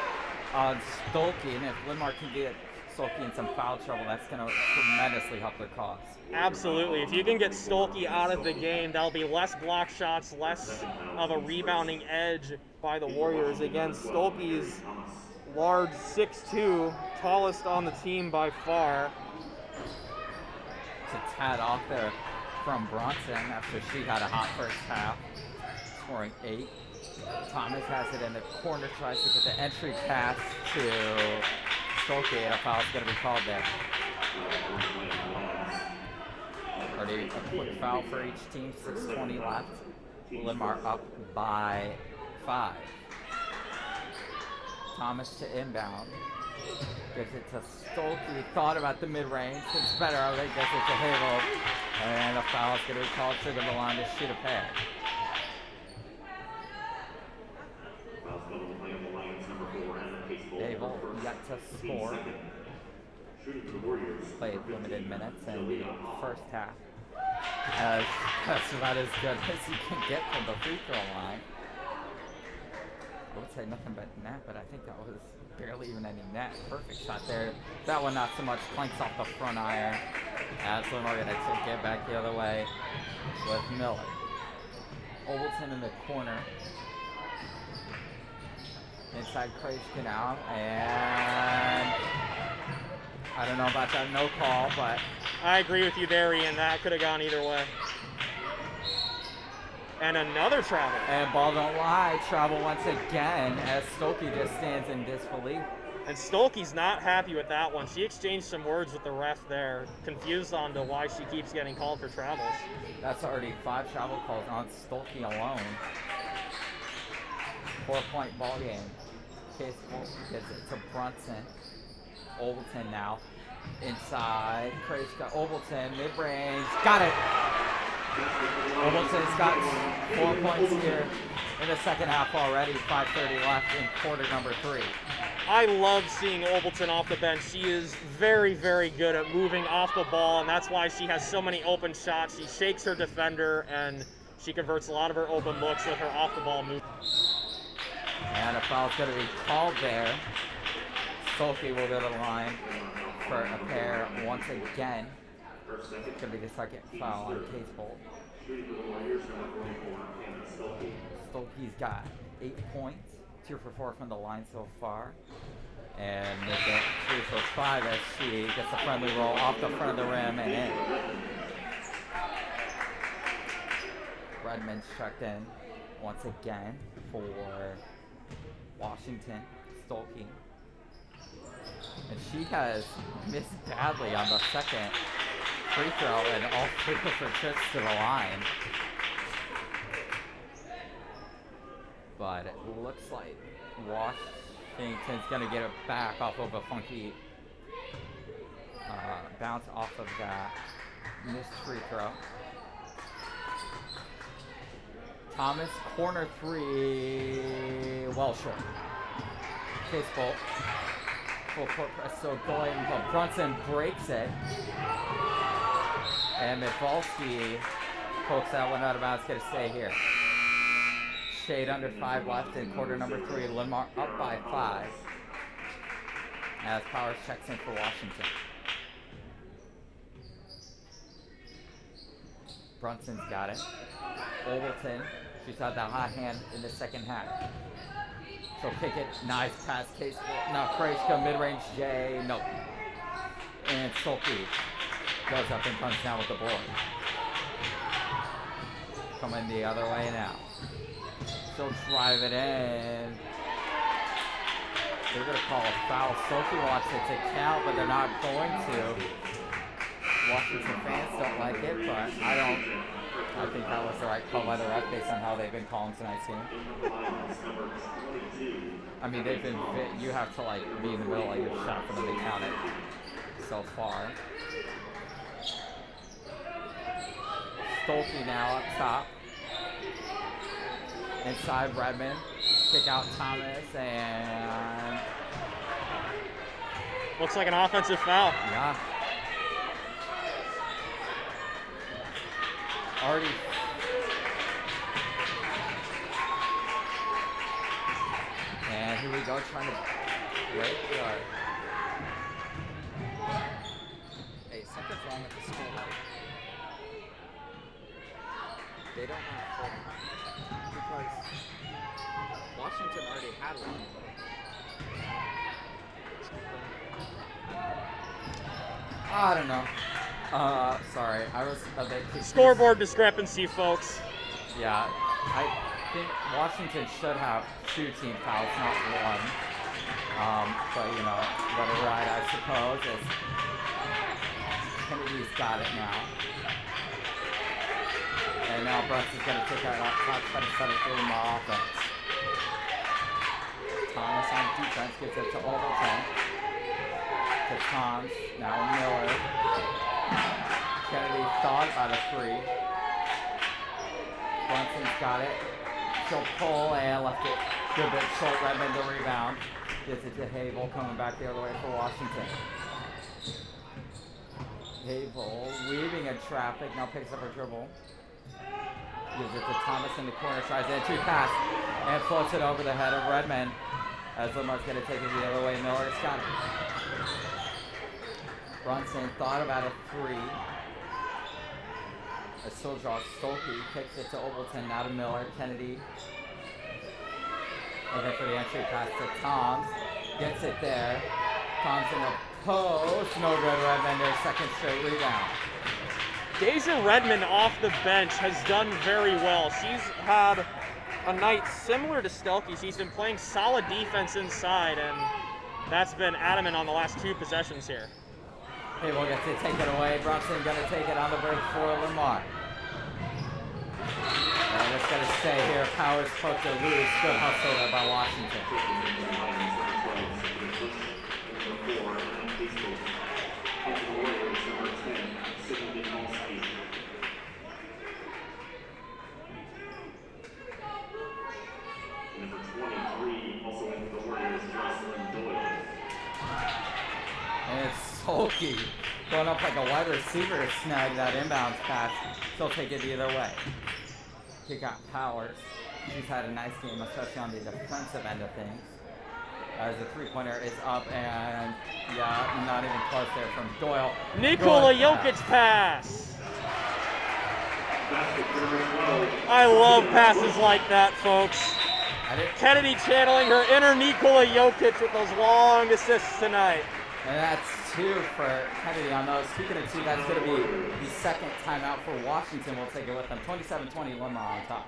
on Stolke, and if Linn-Mar can get Stolke in some foul trouble, that's going to tremendously help their cause. Absolutely. If you can get Stolke out of the game, that'll be less block shots, less of a rebounding edge by the Warriors. Again, Stolke's large 6'2", tallest on the team by far. It's a tad off there from Brunson after she had a hot first half, scoring 8. Thomas has it in the corner, tries to get the entry pass to Stolke, and a foul's going to be called there. Already a quick foul for each team, 6:20 left. Linn-Mar up by 5. Thomas to inbound. Gives it to Stolke, thought about the mid-range, it's better, I think gets it to Hagel, and a foul's going to be called to the line to shoot a pad. Hagel yet to score. Played limited minutes in the first half. As that's about as good as you can get from the free throw line. I would say nothing but net, but I think that was barely even any net. Perfect shot there. That one not so much. Clanks off the front iron. As Linn-Mar going to take it back the other way with Miller. Overton in the corner. Inside Krajka now, and I don't know about that no call, but I agree with you there, Ian. That could have gone either way. And another travel. And ball don't lie. Travel once again as Stokey just stands in disbelief. And Stolke's not happy with that one. She exchanged some words with the ref there, confused on to why she keeps getting called for travels. That's already 5 travel calls on Stolke alone. 4-point ball game. Case gets it to Brunson. Overton now. Inside. Krajka. Overton. Mid-range. Got it. Overton's got 4 points here in the second half already. 5:30 left in quarter number 3. I love seeing Overton off the bench. She is very, very good at moving off the ball, and that's why she has so many open shots. She shakes her defender, and she converts a lot of her open looks with her off-the-ball move. And a foul's going to be called there. Stolke will go to the line for a pair once again. Could be the second foul on Case Bolt. Stolke's got 8 points, 2 for 4 from the line so far. And make it 3 for 5 as she gets a friendly roll off the front of the rim and in. Redmond's checked in once again for Washington. Stolke. And she has missed badly on the second free throw and all 3 of her trips to the line. But it looks like Washington's going to get it back off of a funky bounce off of that missed free throw. Thomas, corner 3, well short. Case Bolt. Full court press, so going, but Brunson breaks it. And Mifalski pokes that one out of bounds, gonna stay here. Shade under 5 left in quarter number 3. Linn-Mar up by 5. As Powers checks in for Washington. Brunson's got it. Overton, she's had that hot hand in the second half. So kick it, nice pass, Case. Now Krajka, mid-range J, nope. And Stolke goes up and comes down with the board. Coming the other way now. She'll drive it in. They're gonna call a foul. Stolke wants it to count, but they're not going to. Washington fans don't like it, but I think that was the right call by the ref based on how they've been calling tonight's game. I mean, you have to like be in the middle of your shot for them to count it so far. Stolke now up top. Inside Redmond. Kick out Thomas and looks like an offensive foul. Yeah. Already. And here we go, trying to break the. Hey, something's wrong with the school. They don't have full time because Washington already had one. I don't know. Sorry, I was a bit confused. Scoreboard discrepancy, folks. Yeah, I think Washington should have 2 team fouls, not 1. But you know, let it ride, I suppose. As Kennedy's got it now. And now Brunson's going to take that off top, try to set it through my offense. Thomas on defense gets it to Overton. To Toms, now Miller. Kennedy thought about a 3. Brunson's got it. She'll pull and left it good bit short. Redmond the rebound. Gets it to Hable, coming back the other way for Washington. Havel weaving in traffic, now picks up her dribble. Gives it to Thomas in the corner, tries the entry pass, and floats it over the head of Redmond. As Linn-Mar's going to take it the other way, Miller's got it. Brunson thought about a three. A still draws Stolke, kicks it to Obleton, now to Miller. Kennedy looking for the entry pass to Toms. Gets it there. Toms in the post. No good, Redmond, their second straight rebound. Deja Redmond off the bench has done very well. She's had a night similar to Stelke. She's been playing solid defense inside, and that's been adamant on the last 2 possessions here. Havel gets to take it away. Brunson going to take it on the break for Linn-Mar. And it's going to stay here. Powers poked it loose. Good hustle there by Washington. Number 23, also in for the Warriors, Jocelyn Doyle. And it's Solke going up like a wide receiver to snag that inbounds pass. She'll take it either way. Kick out Powers. She's had a nice game, especially on the defensive end of things. As the three-pointer is up, and yeah, not even close there from Doyle. Nikola Jokic pass. I love passes like that, folks. Kennedy channeling her inner Nikola Jokic with those long assists tonight. And that's 2 for Kennedy on those. Speaking of 2, that's going to be the second timeout for Washington. We'll take it with them. 27-20, Linn-Mar on top.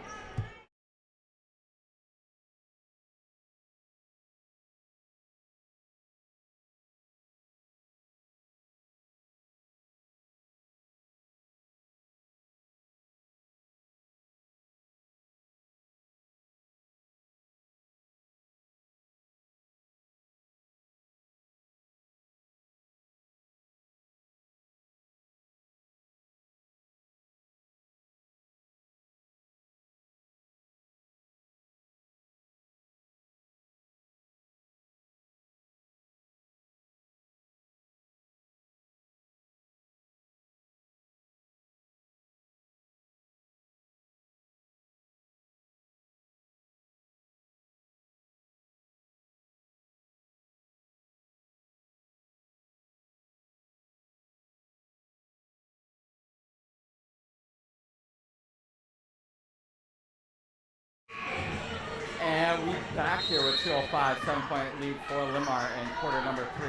And we back here with 2:05, 7-point lead for Linn-Mar in quarter number 3.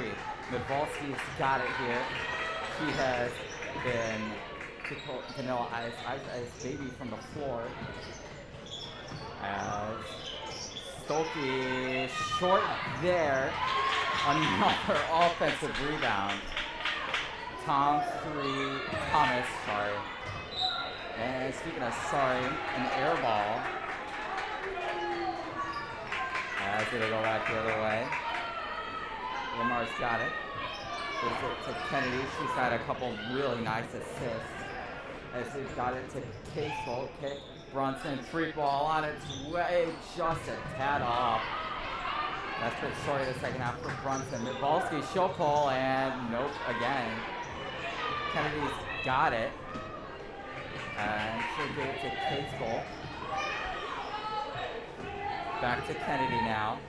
Midvalski's got it here. He has been Vanilla Ice baby from the floor. As Stolke short there. Another offensive rebound. Thomas, sorry. And speaking of sorry, an air ball. As it'll go back the other way. Linn-Mar's got it. Gives it to Kennedy. She's had a couple really nice assists. As he's got it to Casewell. Kick. Brunson, free ball on its way. Just a tad off. That's the story of the second half for Brunson. Midvalski, she'll pull, and nope, again. Kennedy's got it. And she'll give it to Casewell. Back to Kennedy now.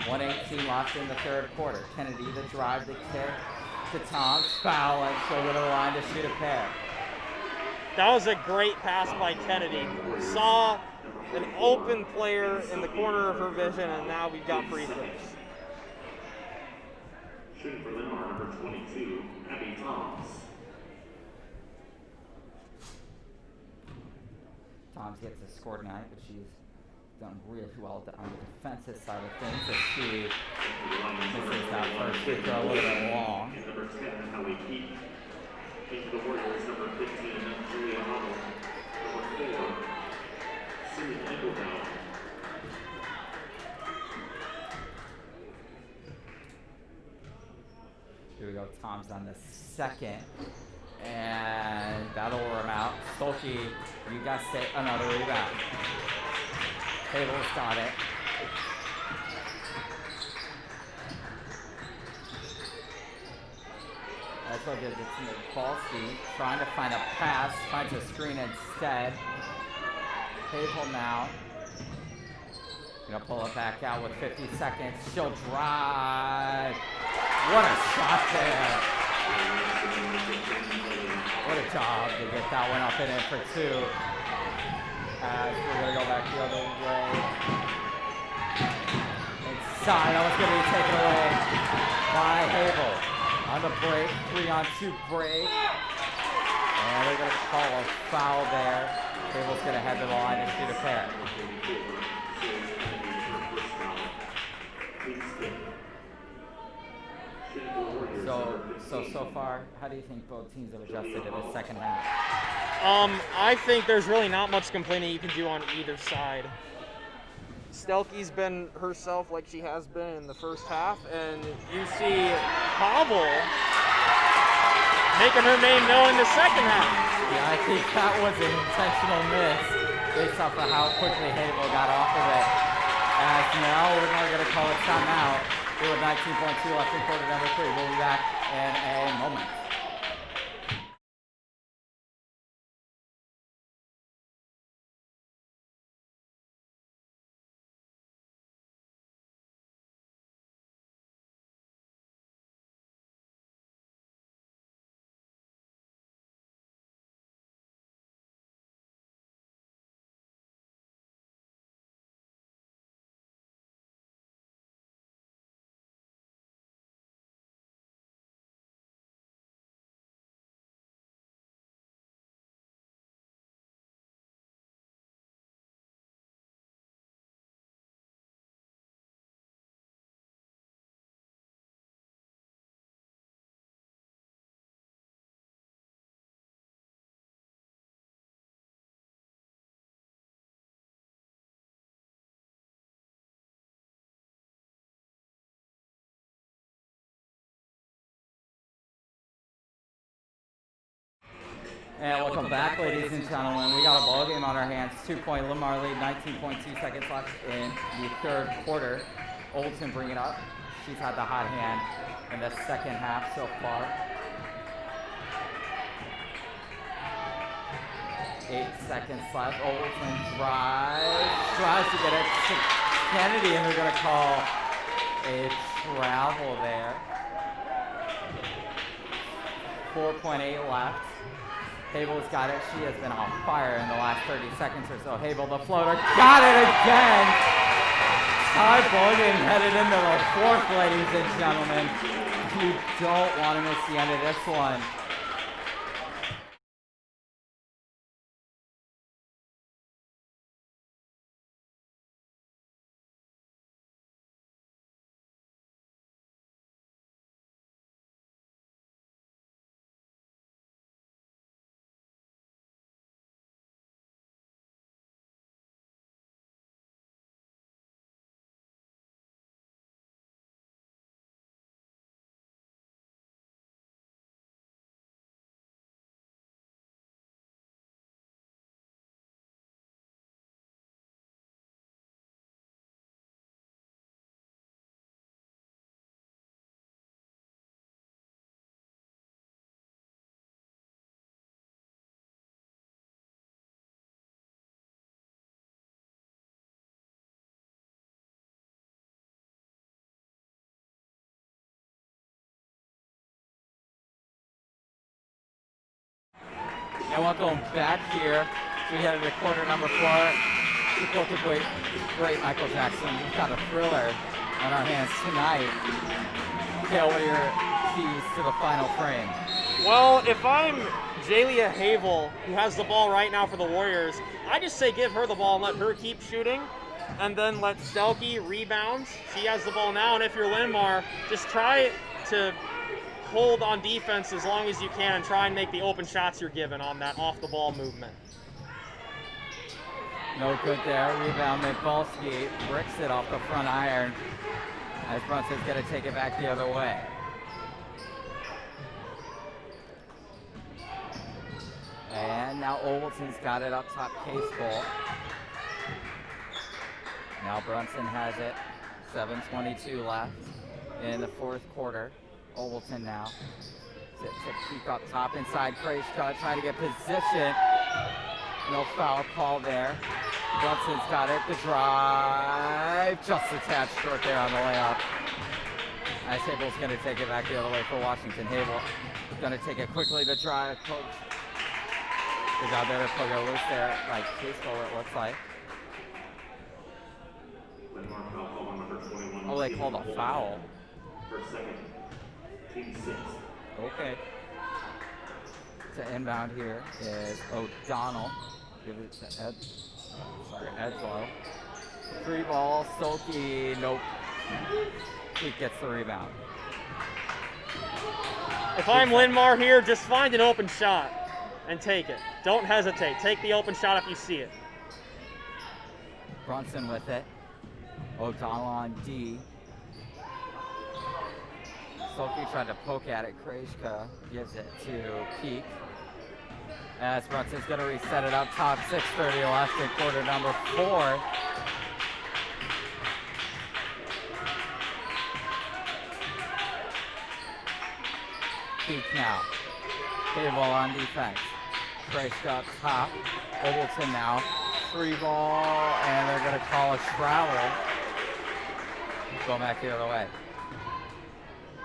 1:18 left in the third quarter. Kennedy, the drive, the kick to Tom. Foul, and she'll go to the line to shoot a pair. That was a great pass by Kennedy. Saw an open player in the corner of her vision, and now we've got free throws. Shooting for Linn-Mar, number 22, Abby Toms. Toms gets a score tonight, but she's done really well on the defensive side of things. As she misses that first free throw a little bit long. And number 10, Hallie Keith. Into the Warriors, number 15, Julia Hummel. Number 4, Cindy Engelbaum. Here we go, Tom's on the second. And that'll wear him out. Stolke, you got another rebound. Havel's got it. As Also gives it to Varsity, trying to find a pass, finds a screen instead. Havel now. Gonna pull it back out with 50 seconds. She'll drive. What a shot there. What a job to get that one up and in for two. As we're gonna go back the other way. Inside, that was gonna be taken away by Havel. On the break, 3-on-2 break. And they're gonna call a foul there. Havel's gonna head to the line and shoot a pair. So far, how do you think both teams have adjusted to the second half? I think there's really not much complaining you can do on either side. Stelke's been herself like she has been in the first half, and you see Havel making her name known in the second half. Yeah, I think that was an intentional miss based off of how quickly Havel got off of it. As now we're not going to call it timeout. We have 19.2 left in quarter number 3. We'll be back in a moment. And welcome back, ladies and gentlemen. We got a ball game on our hands. 2-point Linn-Mar lead, 19.2 seconds left in the third quarter. Olsen bring it up. She's had the hot hand in the second half so far. 8 seconds left. Olsen tries to get it to Kennedy, and they're going to call a travel there. 4.8 left. Havel's got it. She has been on fire in the last 30 seconds or so. Havel, the floater, got it again! Tie ball game headed into the fourth, ladies and gentlemen. You don't want to miss the end of this one. And welcome back here. We headed to quarter number 4. The great Michael Jackson. We've got a thriller on our hands tonight. Dale, what are your keys to the final frame? Well, if I'm Jalia Havel, who has the ball right now for the Warriors, I just say give her the ball and let her keep shooting, and then let Stelke rebound. She has the ball now, and if you're Linn-Mar, just try to hold on defense as long as you can and try and make the open shots you're given on that off-the-ball movement. No good there. Rebound, Mikulski bricks it off the front iron as Brunson's going to take it back the other way. And now Olsen's got it up top, Case ball. Now Brunson has it. 7:22 left in the fourth quarter. Olsen now. Gives it to Peak up top inside. Krejka trying to get position. No foul call there. Brunson's got it. The drive. Just a tad short there on the layup. Nice. Hable's going to take it back the other way for Washington. Hable going to take it quickly. The drive. Good job there to plug it loose there. Like baseball, it looks like. Linn-Mar foul call on number 21. Oh, they called a foul. For second, team 6. Okay. To inbound here is O'Donnell. Give it to Edgelow. Free ball, Stolke, nope. He gets the rebound. If I'm Linn-Mar here, just find an open shot and take it. Don't hesitate. Take the open shot if you see it. Brunson with it. O'Donnell on D. Stolke tried to poke at it. Krejka gives it to Peak. As Brunson's going to reset it up top. 6:30 left in quarter number 4. Peak now. Cable on defense. Krejka up top. Ogleton now. Free ball, and they're going to call a travel. Go back the other way.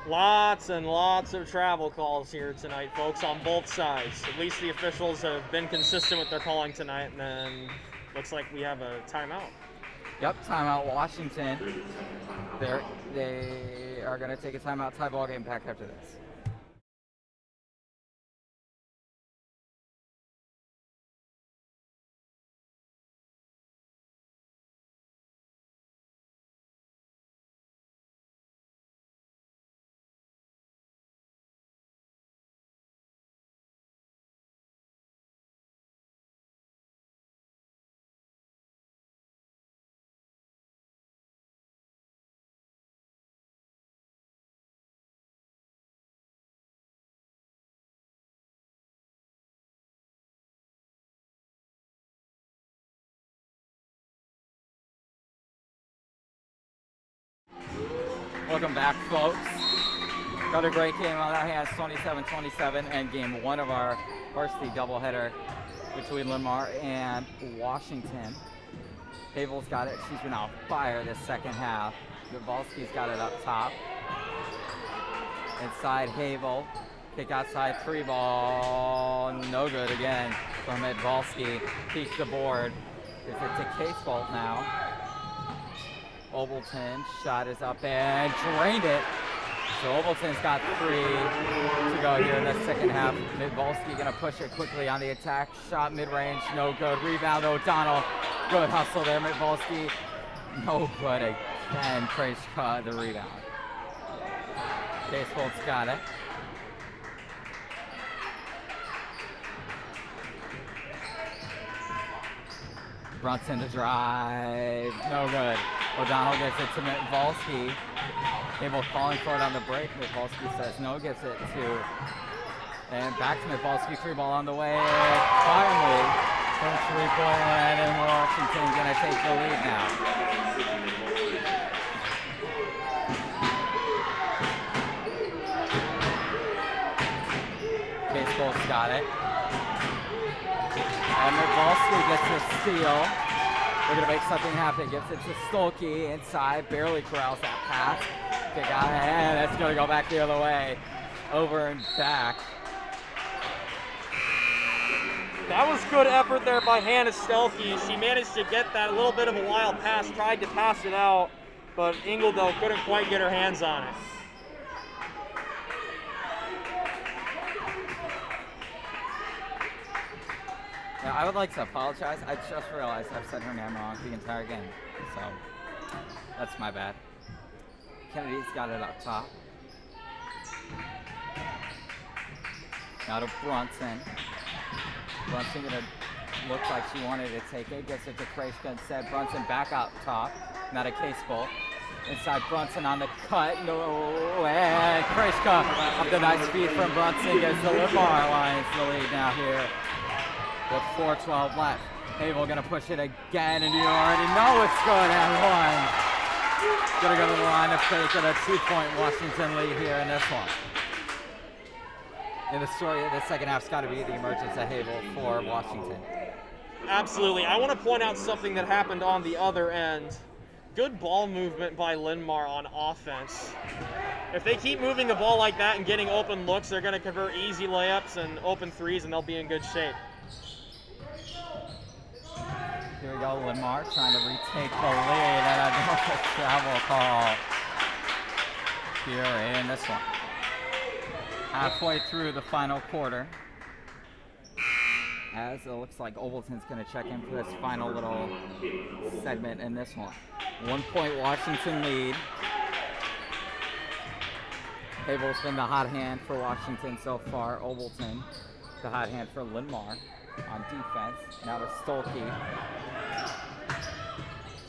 Lots and lots of travel calls here tonight, folks, on both sides. At least the officials have been consistent with their calling tonight, and then looks like we have a timeout. Yep, timeout Washington. They are going to take a timeout. Tie ball game back after this. Welcome back, folks. Got a great game on our hands, 27-27, and game 1 of our varsity doubleheader between Linn-Mar and Washington. Hable's got it. She's been on fire this second half. Midvalsky's got it up top. Inside Hable. Kick outside, 3 ball. No good again from Midvalsky. Peaks the board. Gives it to Casebolt now. Ogleton, shot is up and drained it. So Ogleton's got 3 to go here in the second half. Midvalsky gonna push it quickly on the attack. Shot mid-range, no good. Rebound O'Donnell. Good hustle there, Midvalsky. No good again. Krejka the rebound. Casebolt's got it. Brunson to drive, no good. O'Donnell gets it to Midvalsky. Hable calling for it on the break. Midvalsky says no, gets it to, and back to Midvalsky, 3 ball on the way. Finally, from 3-point line, and Washington gonna take the lead now. Casebolt's got it. And Midvalsky gets a steal. They're going to make something happen. Gets it to Stolke inside. Barely corrals that pass. Kick out and it's going to go back the other way. Over and back. That was good effort there by Hannah Stelke. She managed to get that little bit of a wild pass, tried to pass it out, but Ingledow couldn't quite get her hands on it. Now, I would like to apologize. I just realized I've said her name wrong the entire game. So, that's my bad. Kennedy's got it up top. Now to Brunson. Brunson gonna look like she wanted to take it. Gets it to Krejka instead. Brunson back up top. Now to Casebolt. Inside Brunson on the cut. No, and Krejka up the nice feed from Brunson. Gets the Linn-Mar Lions the lead now here with 4:12 left. Hable gonna push it again, and you already know it's good and 1. Gonna go to the line of fake at a 2-point Washington lead here in this one. And the story of the second half's got to be the emergence of Havel for Washington. Absolutely. I want to point out something that happened on the other end. Good ball movement by Linn-Mar on offense. If they keep moving the ball like that and getting open looks, they're going to convert easy layups and open threes, and they'll be in good shape. Here we go, Linn-Mar trying to retake the lead, and another travel call here in this one. Halfway through the final quarter, as it looks like Obleton's going to check in for this final little segment in this one. 1 point Washington lead. Havel's been the hot hand for Washington so far. Obleton, the hot hand for Linn-Mar on defense. Now to Stolke.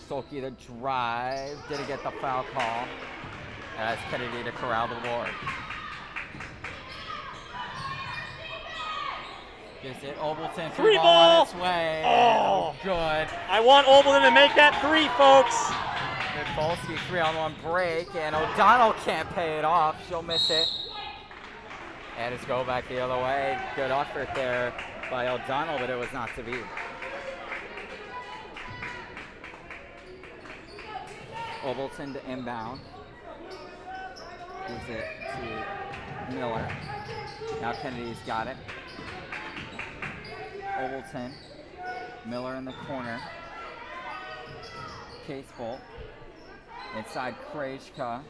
Stolke the drive. Didn't get the foul call. As Kennedy to corral the board. Gives it Obleton. Three ball ball! on its way. Oh. Good. I want Obleton to make that three, folks. Volsky 3-on-1 break, and O'Donnell can't pay it off. She'll miss it. And it's go back the other way. Good effort there by O'Donnell, but it was not to be. Obleton to inbound. Gives it to Miller. Now Kennedy's got it. Obleton. Miller in the corner. Casebolt. Inside Krejka.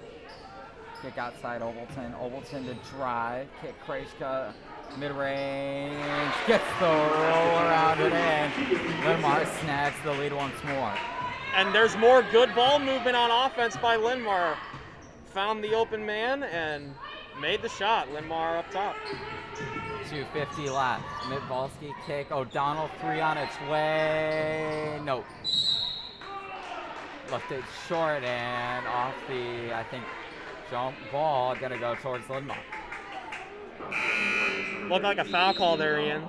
Kick outside Obleton. Obleton to drive. Kick Krejka. Mid-range. Gets the roll around it in. Linn-Mar snags the lead once more. And there's more good ball movement on offense by Linn-Mar. Found the open man and made the shot. Linn-Mar up top. 2:50 left. Midvolsky kick. O'Donnell 3 on its way. Nope. Left it short and off the, I think, jump ball. Gonna go towards Linn-Mar. Looked like a foul call there, Ian.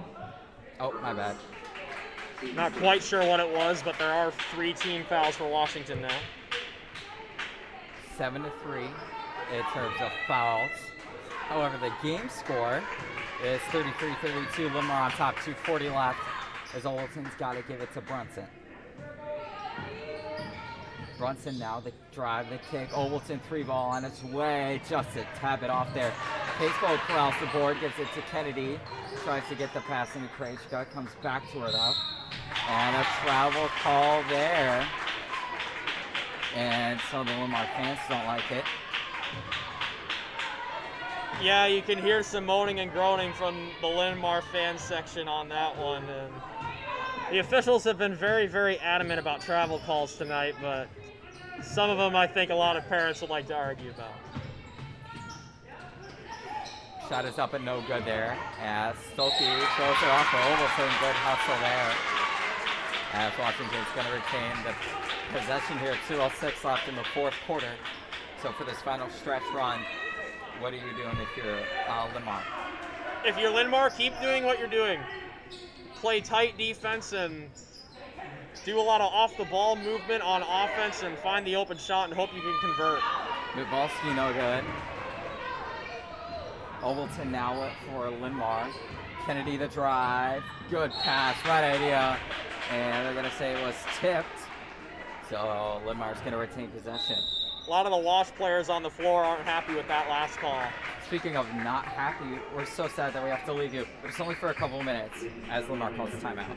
Oh, my bad. Not quite sure what it was, but there are 3 team fouls for Washington now. 7-3 in terms of fouls. However, the game score is 33-32. Linn-Mar on top, 2:40 left. As Obleton's got to give it to Brunson. Brunson now, the drive, the kick. Obleton 3 ball on its way. Just to tap it off there. Casebolt corrals the board, gives it to Kennedy. Tries to get the pass into Krejka. Comes back to her though. And a travel call there. And some of the Linn-Mar fans don't like it. Yeah, you can hear some moaning and groaning from the Linn-Mar fan section on that one. And the officials have been very, very adamant about travel calls tonight, but some of them I think a lot of parents would like to argue about. Shot is up and no good there. As Stolke throws it off for Obleton. Good hustle there. As Washington's going to retain the possession here. 2:06 left in the fourth quarter. So for this final stretch run, what are you doing if you're Linn-Mar? If you're Linn-Mar, keep doing what you're doing. Play tight defense and do a lot of off-the-ball movement on offense and find the open shot and hope you can convert. Midvolsky no good. Obleton now for Linn-Mar. Kennedy the drive. Good pass, right idea. And they're going to say it was tipped. So Linn-Mar's going to retain possession. A lot of the Wash players on the floor aren't happy with that last call. Speaking of not happy, we're so sad that we have to leave you. It's only for a couple of minutes as Linn-Mar calls the timeout.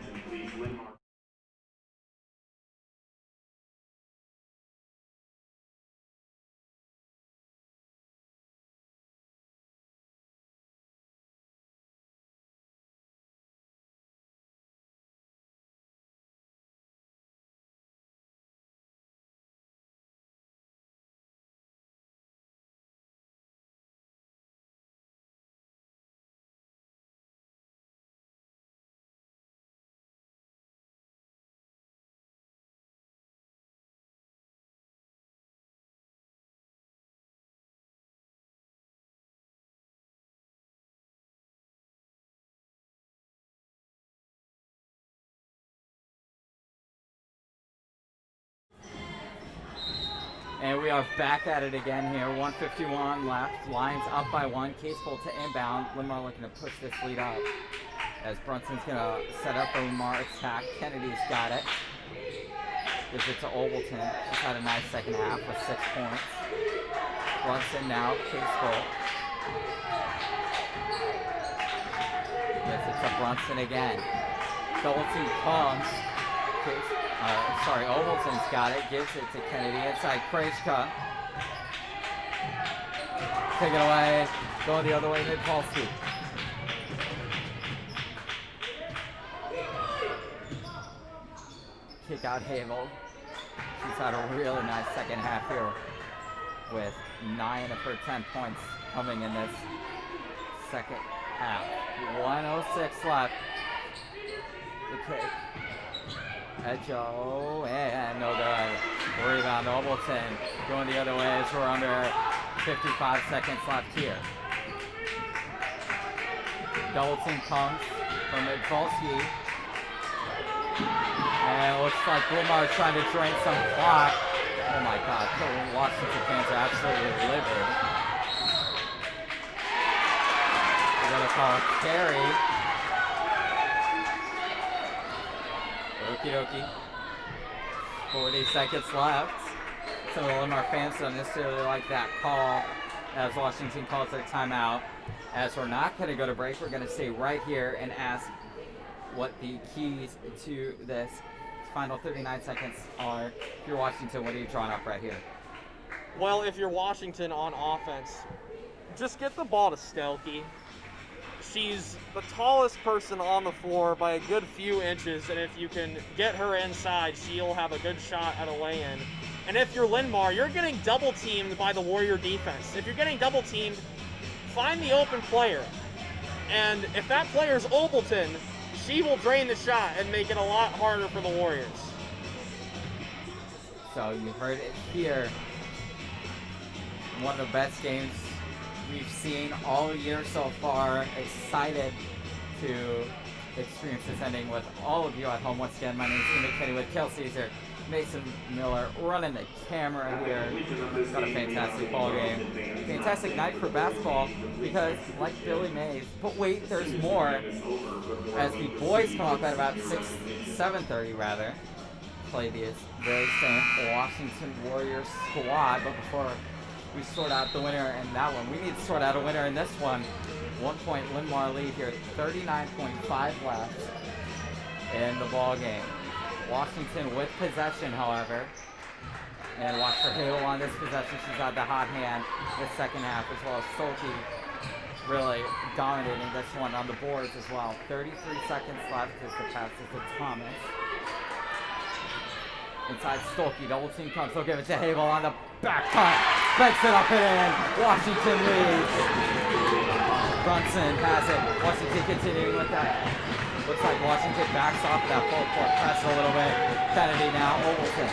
And we are back at it again here. 1:51 left. Lions up by 1. Caseful to inbound. Linn-Mar looking to push this lead up. As Brunson's going to set up the Linn-Mar attack. Kennedy's got it. Gives it to Obleton. She's had a nice second half with 6 points. Brunson now. Caseful. Gives it to Brunson again. Double team comes. Obleton's got it. Gives it to Kennedy inside Krejka. Take it away. Going the other way. Mid-Varsity. Kick out Havel. She's had a really nice second half here with 9 of her 10 points coming in this second half. 1:06 left. The kick. Edjo, and no good. Rebound, Obleton going the other way as we're under 55 seconds left here. Double team comes from Midvalsky. And it looks like Linn-Mar is trying to drain some clock. Oh my God, the Washington fans are absolutely livid. We're going to call it carry. Okie dokie. 40 seconds left. Some of the Linn-Mar fans don't necessarily like that call as Washington calls their timeout. As we're not going to go to break, we're going to stay right here and ask what the keys to this final 39 seconds are. If you're Washington, what are you drawing up right here? Well, if you're Washington on offense, just get the ball to Stelke. She's the tallest person on the floor by a good few inches, and if you can get her inside, she'll have a good shot at a lay-in. And if you're Linn-Mar, you're getting double-teamed by the Warrior defense. If you're getting double-teamed, find the open player. And if that player's Obleton, she will drain the shot and make it a lot harder for the Warriors. So you heard it here. One of the best games we've seen all year so far. Excited to experience this ending with all of you at home. Once again, my name is Ian McKinney with Kelsey here. Mason Miller running the camera here. Got a fantastic ball game. Fantastic night for basketball because, like Billy Mays, but wait, there's more. As the boys come up at about 7:30 rather, play this very same Washington Warriors squad. But before we sort out the winner in that one, we need to sort out a winner in this one. 1 point Linn-Mar lead here, 39.5 left in the ball game. Washington with possession, however. And watch for Hale on this possession. She's had the hot hand the second half, as well as Stolke really dominating this one on the boards as well. 33 seconds left as the pass is to Thomas. Inside Stolke, double team comes. They'll give it to Hale on the back cut. Banks it up and in. Washington leads. Brunson has it. Washington continuing with that. Looks like Washington backs off that full court press a little bit. Kennedy now, Obleton.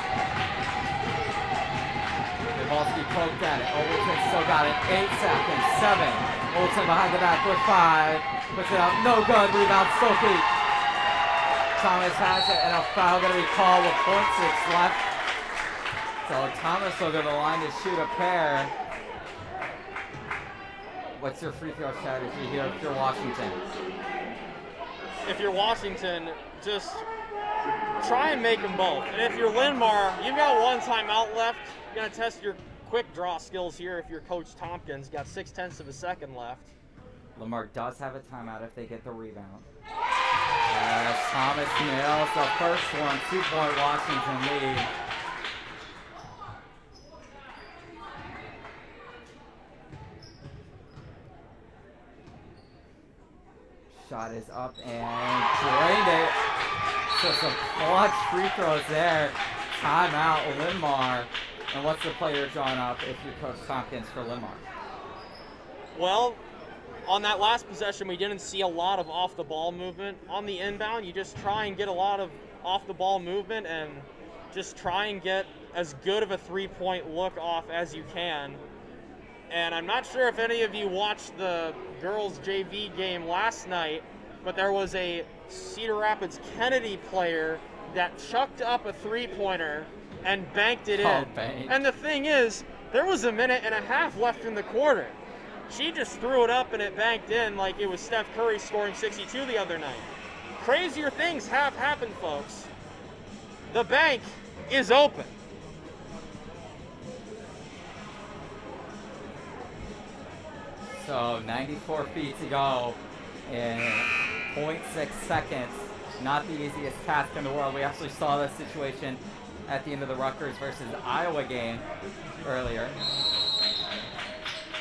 Mivalski poked at it. Obleton still got it. 8 seconds. 7. Obleton behind the back with 5. Puts it up. No good. Rebound. Stolke. Thomas has it, and a foul going to be called with 0.6 left. So Thomas will go to the line to shoot a pair. What's your free throw strategy here if you're Washington? If you're Washington, just try and make them both. And if you're Linn-Mar, you've got one timeout left. You're going to test your quick draw skills here if you're Coach Tompkins. Got 0.6 of a second left. Linn-Mar does have a timeout if they get the rebound. As Thomas nails the first one, 2-point Washington lead. Shot is up and drained it. So some clutch free throws there. Timeout, Linn-Mar. And what's the player drawn up if you're Coach Tompkins for Linn-Mar? Well, on that last possession, we didn't see a lot of off-the-ball movement. On the inbound, you just try and get a lot of off-the-ball movement and just try and get as good of a three-point look off as you can. And I'm not sure if any of you watched the girls' JV game last night, but there was a Cedar Rapids Kennedy player that chucked up a three-pointer and banked it Oh, in. bank. And the thing is, there was a minute and a half left in the quarter. She just threw it up and it banked in like it was Steph Curry scoring 62 the other night. Crazier things have happened, folks. The bank is open. So 94 feet to go in 0.6 seconds. Not the easiest task in the world. We actually saw this situation at the end of the Rutgers versus Iowa game earlier.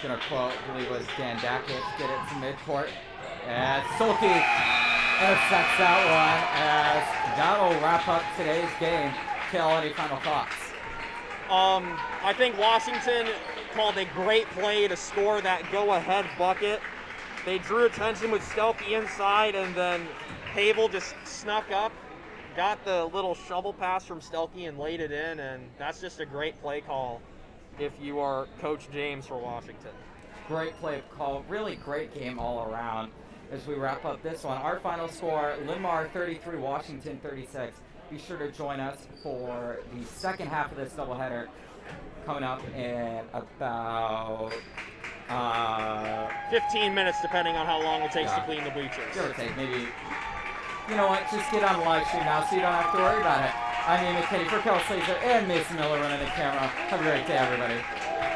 Gonna quote, I believe it was Dan Dackett, get it to midcourt. And Sulky intercepts that one as that'll wrap up today's game. Kill, any final thoughts? I think Washington called a great play to score that go-ahead bucket. They drew attention with Stelke inside, and then Havel just snuck up, got the little shovel pass from Stelke and laid it in, and that's just a great play call if you are Coach James for Washington. Great play call, really great game all around. As we wrap up this one, our final score, Linn-Mar 33, Washington 36. Be sure to join us for the second half of this doubleheader coming up in about 15 minutes, depending on how long it takes Yeah. to clean the bleachers. give or take, maybe. You know what? Just get on the live stream now so you don't have to worry about it. I'm Ian McKinney for Kel Slazer and Mason Miller running the camera. Have a great day, everybody.